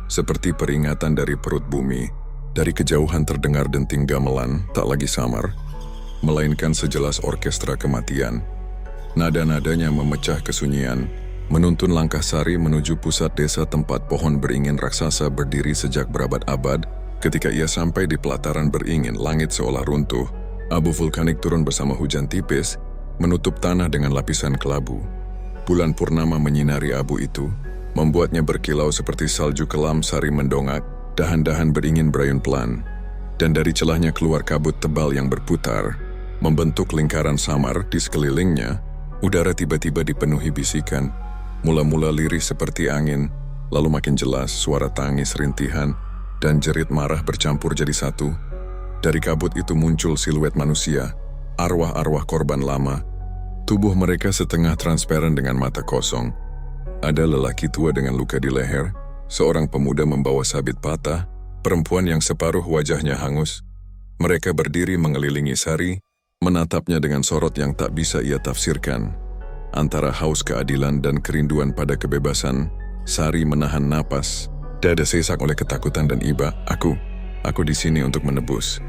Seperti peringatan dari perut bumi. Dari kejauhan terdengar denting gamelan, tak lagi samar, melainkan sejelas orkestra kematian. Nada-nadanya memecah kesunyian, menuntun langkah Sari menuju pusat desa tempat pohon beringin raksasa berdiri sejak berabad-abad. Ketika ia sampai di pelataran beringin, langit seolah runtuh. Abu vulkanik turun bersama hujan tipis, menutup tanah dengan lapisan kelabu. Bulan purnama menyinari abu itu, membuatnya berkilau seperti salju kelam. Sari mendongak, dahan-dahan beringin berayun pelan, dan dari celahnya keluar kabut tebal yang berputar, membentuk lingkaran samar di sekelilingnya. Udara tiba-tiba dipenuhi bisikan, mula-mula lirih seperti angin, lalu makin jelas suara tangis, rintihan, dan jerit marah bercampur jadi satu. Dari kabut itu muncul siluet manusia, arwah-arwah korban lama. Tubuh mereka setengah transparan dengan mata kosong. Ada lelaki tua dengan luka di leher, seorang pemuda membawa sabit patah, perempuan yang separuh wajahnya hangus. Mereka berdiri mengelilingi Sari, menatapnya dengan sorot yang tak bisa ia tafsirkan. Antara haus keadilan dan kerinduan pada kebebasan, Sari menahan napas. Dada sesak oleh ketakutan dan iba. Aku di sini untuk menebus.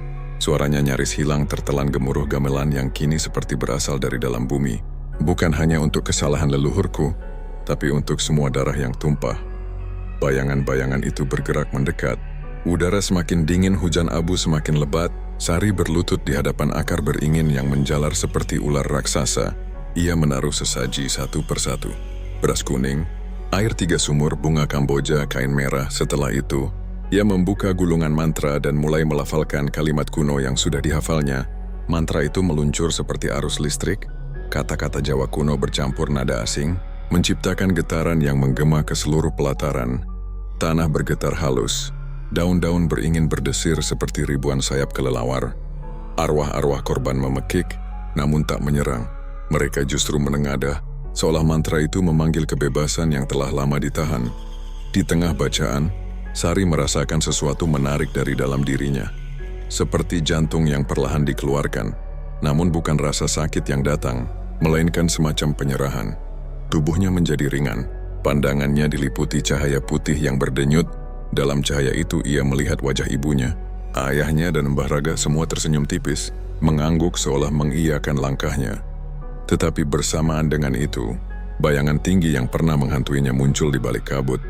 Suaranya nyaris hilang tertelan gemuruh gamelan yang kini seperti berasal dari dalam bumi. Bukan hanya untuk kesalahan leluhurku, tapi untuk semua darah yang tumpah. Bayangan-bayangan itu bergerak mendekat. Udara semakin dingin, hujan abu semakin lebat. Sari berlutut di hadapan akar beringin yang menjalar seperti ular raksasa. Ia menaruh sesaji satu persatu. Beras kuning, air 3 sumur, bunga kamboja, kain merah. Setelah itu, ia membuka gulungan mantra dan mulai melafalkan kalimat kuno yang sudah dihafalnya. Mantra itu meluncur seperti arus listrik. Kata-kata Jawa kuno bercampur nada asing, menciptakan getaran yang menggema ke seluruh pelataran. Tanah bergetar halus. Daun-daun beringin berdesir seperti ribuan sayap kelelawar. Arwah-arwah korban memekik, namun tak menyerang. Mereka justru menengadah, seolah mantra itu memanggil kebebasan yang telah lama ditahan. Di tengah bacaan, Sari merasakan sesuatu menarik dari dalam dirinya. Seperti jantung yang perlahan dikeluarkan, namun bukan rasa sakit yang datang, melainkan semacam penyerahan. Tubuhnya menjadi ringan, pandangannya diliputi cahaya putih yang berdenyut. Dalam cahaya itu ia melihat wajah ibunya. Ayahnya dan Mbah Raga semua tersenyum tipis, mengangguk seolah mengiyakan langkahnya. Tetapi bersamaan dengan itu, bayangan tinggi yang pernah menghantuinya muncul di balik kabut.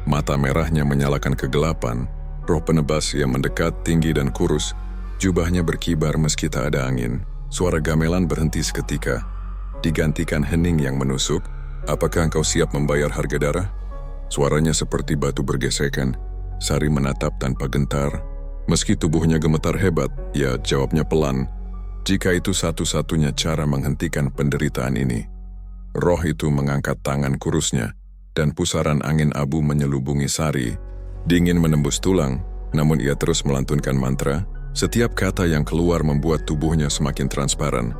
Mata merahnya menyalakan kegelapan, roh penebas yang mendekat tinggi dan kurus, jubahnya berkibar meski tak ada angin. Suara gamelan berhenti seketika, digantikan hening yang menusuk. Apakah engkau siap membayar harga darah? Suaranya seperti batu bergesekan. Sari menatap tanpa gentar. Meski tubuhnya gemetar hebat, ia jawabnya pelan. Jika itu satu-satunya cara menghentikan penderitaan ini. Roh itu mengangkat tangan kurusnya, dan pusaran angin abu menyelubungi Sari. Dingin menembus tulang, namun ia terus melantunkan mantra. Setiap kata yang keluar membuat tubuhnya semakin transparan.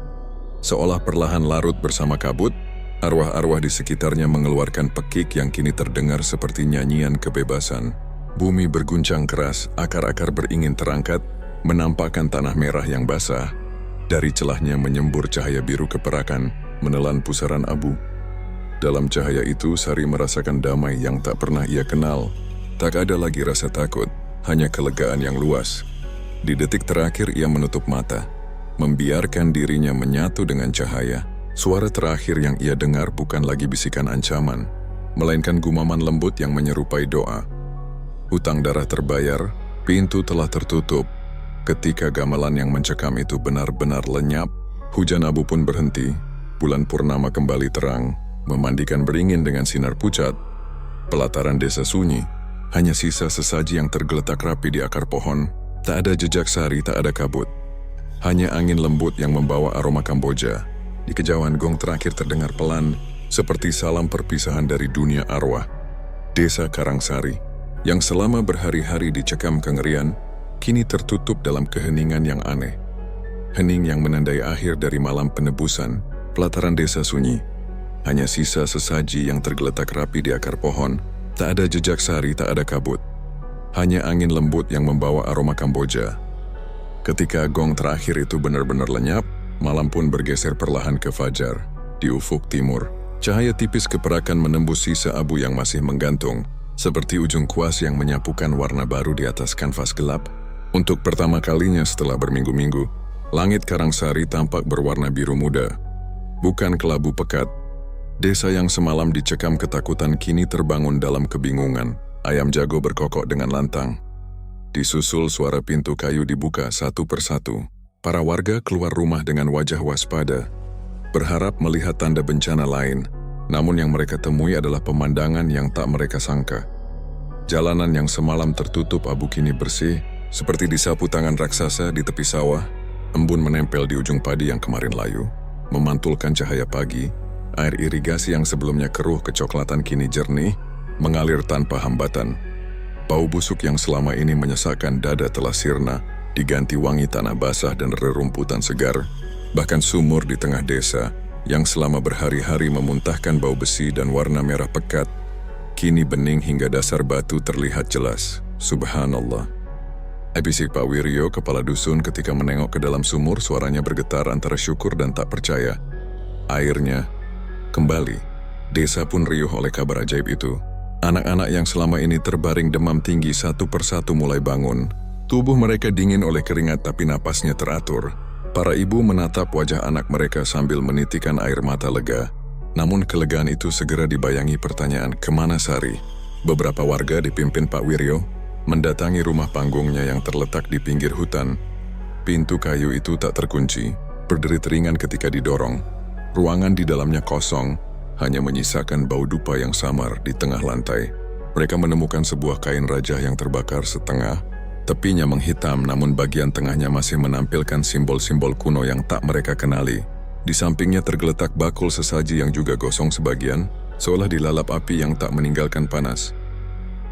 Seolah perlahan larut bersama kabut, arwah-arwah di sekitarnya mengeluarkan pekik yang kini terdengar seperti nyanyian kebebasan. Bumi berguncang keras, akar-akar beringin terangkat, menampakkan tanah merah yang basah. Dari celahnya menyembur cahaya biru keperakan, menelan pusaran abu. Dalam cahaya itu, Sari merasakan damai yang tak pernah ia kenal. Tak ada lagi rasa takut, hanya kelegaan yang luas. Di detik terakhir ia menutup mata, membiarkan dirinya menyatu dengan cahaya. Suara terakhir yang ia dengar bukan lagi bisikan ancaman, melainkan gumaman lembut yang menyerupai doa. Hutang darah terbayar, pintu telah tertutup. Ketika gamelan yang mencekam itu benar-benar lenyap, hujan abu pun berhenti. Bulan purnama kembali terang, memandikan beringin dengan sinar pucat. Pelataran desa sunyi, hanya sisa sesaji yang tergeletak rapi di akar pohon. Tak ada jejak Sari, tak ada kabut. Hanya angin lembut yang membawa aroma Kamboja. Di kejauhan gong terakhir terdengar pelan, seperti salam perpisahan dari dunia arwah. Desa Karangsari, yang selama berhari-hari dicekam kengerian, kini tertutup dalam keheningan yang aneh. Hening yang menandai akhir dari malam penebusan. Pelataran desa sunyi. Hanya sisa sesaji yang tergeletak rapi di akar pohon. Tak ada jejak Sari, tak ada kabut. Hanya angin lembut yang membawa aroma Kamboja. Ketika gong terakhir itu benar-benar lenyap, malam pun bergeser perlahan ke fajar. Di ufuk timur, cahaya tipis keperakan menembus sisa abu yang masih menggantung, seperti ujung kuas yang menyapukan warna baru di atas kanvas gelap. Untuk pertama kalinya setelah berminggu-minggu, langit Karangsari tampak berwarna biru muda. Bukan kelabu pekat. Desa yang semalam dicekam ketakutan kini terbangun dalam kebingungan. Ayam jago berkokok dengan lantang. Disusul suara pintu kayu dibuka satu persatu. Para warga keluar rumah dengan wajah waspada, berharap melihat tanda bencana lain. Namun yang mereka temui adalah pemandangan yang tak mereka sangka. Jalanan yang semalam tertutup abu kini bersih, seperti disapu tangan raksasa di tepi sawah. Embun menempel di ujung padi yang kemarin layu, memantulkan cahaya pagi. Air irigasi yang sebelumnya keruh kecoklatan kini jernih, mengalir tanpa hambatan. Bau busuk yang selama ini menyesakkan dada telah sirna, diganti wangi tanah basah dan rerumputan segar. Bahkan sumur di tengah desa, yang selama berhari-hari memuntahkan bau besi dan warna merah pekat, kini bening hingga dasar batu terlihat jelas. Subhanallah. Bisik Pak Wiryo, kepala dusun, ketika menengok ke dalam sumur. Suaranya bergetar antara syukur dan tak percaya. Airnya kembali. Desa pun riuh oleh kabar ajaib itu. Anak-anak yang selama ini terbaring demam tinggi satu persatu mulai bangun. Tubuh mereka dingin oleh keringat tapi napasnya teratur. Para ibu menatap wajah anak mereka sambil menitikan air mata lega. Namun kelegaan itu segera dibayangi pertanyaan, kemana Sari? Beberapa warga dipimpin Pak Wiryo mendatangi rumah panggungnya yang terletak di pinggir hutan. Pintu kayu itu tak terkunci, berderit ringan ketika didorong. Ruangan di dalamnya kosong, hanya menyisakan bau dupa yang samar di tengah lantai. Mereka menemukan sebuah kain raja yang terbakar setengah. Tepinya menghitam, namun bagian tengahnya masih menampilkan simbol-simbol kuno yang tak mereka kenali. Di sampingnya tergeletak bakul sesaji yang juga gosong sebagian, seolah dilalap api yang tak meninggalkan panas.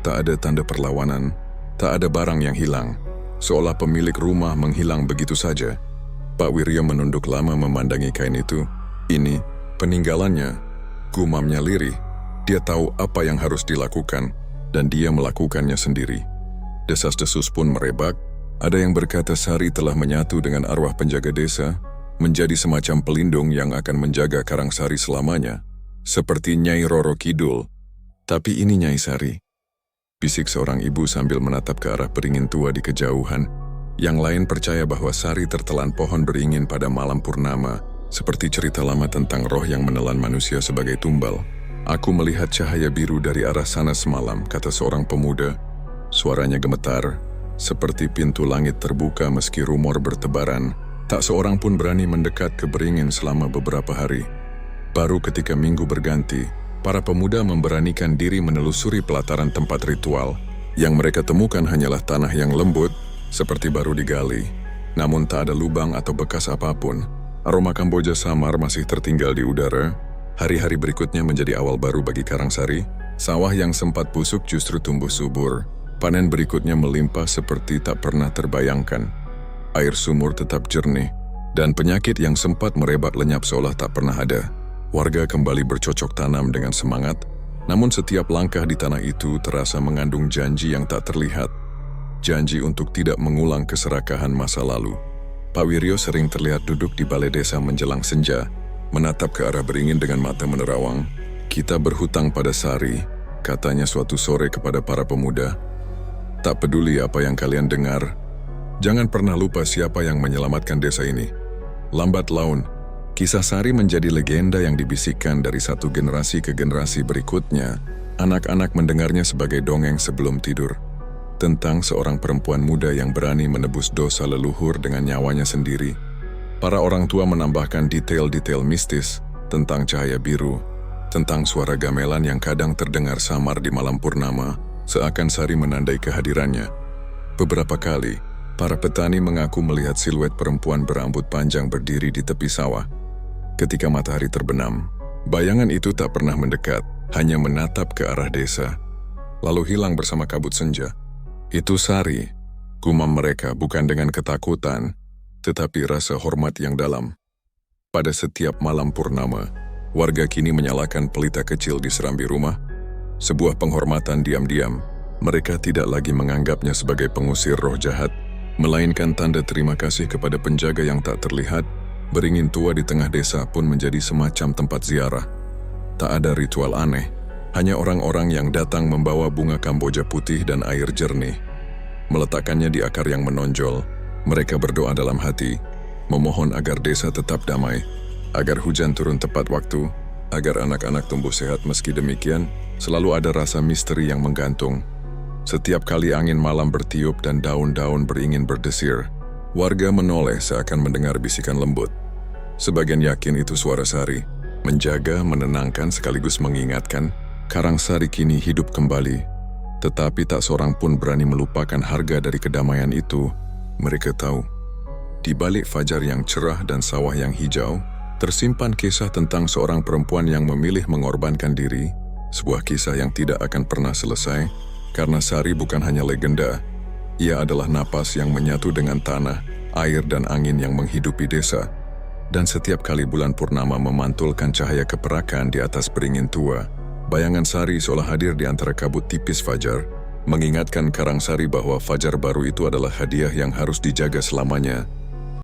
Tak ada tanda perlawanan, tak ada barang yang hilang, seolah pemilik rumah menghilang begitu saja. Pak Wiryo menunduk lama memandangi kain itu. Ini, peninggalannya, gumamnya lirih. Dia tahu apa yang harus dilakukan, dan dia melakukannya sendiri. Desas-desus pun merebak. Ada yang berkata Sari telah menyatu dengan arwah penjaga desa, menjadi semacam pelindung yang akan menjaga Karangsari selamanya, seperti Nyai Roro Kidul. Tapi ini Nyai Sari, bisik seorang ibu sambil menatap ke arah beringin tua di kejauhan. Yang lain percaya bahwa Sari tertelan pohon beringin pada malam purnama, seperti cerita lama tentang roh yang menelan manusia sebagai tumbal. Aku melihat cahaya biru dari arah sana semalam, kata seorang pemuda. Suaranya gemetar, seperti pintu langit terbuka meski rumor bertebaran. Tak seorang pun berani mendekat ke beringin selama beberapa hari. Baru ketika minggu berganti, para pemuda memberanikan diri menelusuri pelataran tempat ritual. Yang mereka temukan hanyalah tanah yang lembut, seperti baru digali. Namun tak ada lubang atau bekas apapun. Aroma Kamboja samar masih tertinggal di udara. Hari-hari berikutnya menjadi awal baru bagi Karangsari. Sawah yang sempat busuk justru tumbuh subur. Panen berikutnya melimpah seperti tak pernah terbayangkan. Air sumur tetap jernih, dan penyakit yang sempat merebak lenyap seolah tak pernah ada. Warga kembali bercocok tanam dengan semangat, namun setiap langkah di tanah itu terasa mengandung janji yang tak terlihat. Janji untuk tidak mengulang keserakahan masa lalu. Pak Wiryo sering terlihat duduk di balai desa menjelang senja, menatap ke arah beringin dengan mata menerawang. Kita berhutang pada Sari, katanya suatu sore kepada para pemuda. Tak peduli apa yang kalian dengar, jangan pernah lupa siapa yang menyelamatkan desa ini. Lambat laun, kisah Sari menjadi legenda yang dibisikkan dari satu generasi ke generasi berikutnya. Anak-anak mendengarnya sebagai dongeng sebelum tidur. Tentang seorang perempuan muda yang berani menebus dosa leluhur dengan nyawanya sendiri. Para orang tua menambahkan detail-detail mistis tentang cahaya biru, tentang suara gamelan yang kadang terdengar samar di malam purnama, seakan Sari menandai kehadirannya. Beberapa kali, para petani mengaku melihat siluet perempuan berambut panjang berdiri di tepi sawah. Ketika matahari terbenam, bayangan itu tak pernah mendekat, hanya menatap ke arah desa, lalu hilang bersama kabut senja. Itu Sari, gumam mereka bukan dengan ketakutan, tetapi rasa hormat yang dalam. Pada setiap malam purnama, warga kini menyalakan pelita kecil di serambi rumah. Sebuah penghormatan diam-diam. Mereka tidak lagi menganggapnya sebagai pengusir roh jahat, melainkan tanda terima kasih kepada penjaga yang tak terlihat. Beringin tua di tengah desa pun menjadi semacam tempat ziarah. Tak ada ritual aneh, hanya orang-orang yang datang membawa bunga Kamboja putih dan air jernih. Meletakkannya di akar yang menonjol, mereka berdoa dalam hati, memohon agar desa tetap damai, agar hujan turun tepat waktu, agar anak-anak tumbuh sehat. Meski demikian, selalu ada rasa misteri yang menggantung. Setiap kali angin malam bertiup dan daun-daun beringin berdesir, warga menoleh seakan mendengar bisikan lembut. Sebagian yakin itu suara Sari, menjaga, menenangkan sekaligus mengingatkan, Karangsari kini hidup kembali. Tetapi tak seorang pun berani melupakan harga dari kedamaian itu. Mereka tahu, di balik fajar yang cerah dan sawah yang hijau, tersimpan kisah tentang seorang perempuan yang memilih mengorbankan diri, sebuah kisah yang tidak akan pernah selesai, karena Sari bukan hanya legenda, ia adalah napas yang menyatu dengan tanah, air dan angin yang menghidupi desa. Dan setiap kali bulan purnama memantulkan cahaya keperakan di atas beringin tua, bayangan Sari seolah hadir di antara kabut tipis fajar, mengingatkan Karangsari bahwa fajar baru itu adalah hadiah yang harus dijaga selamanya.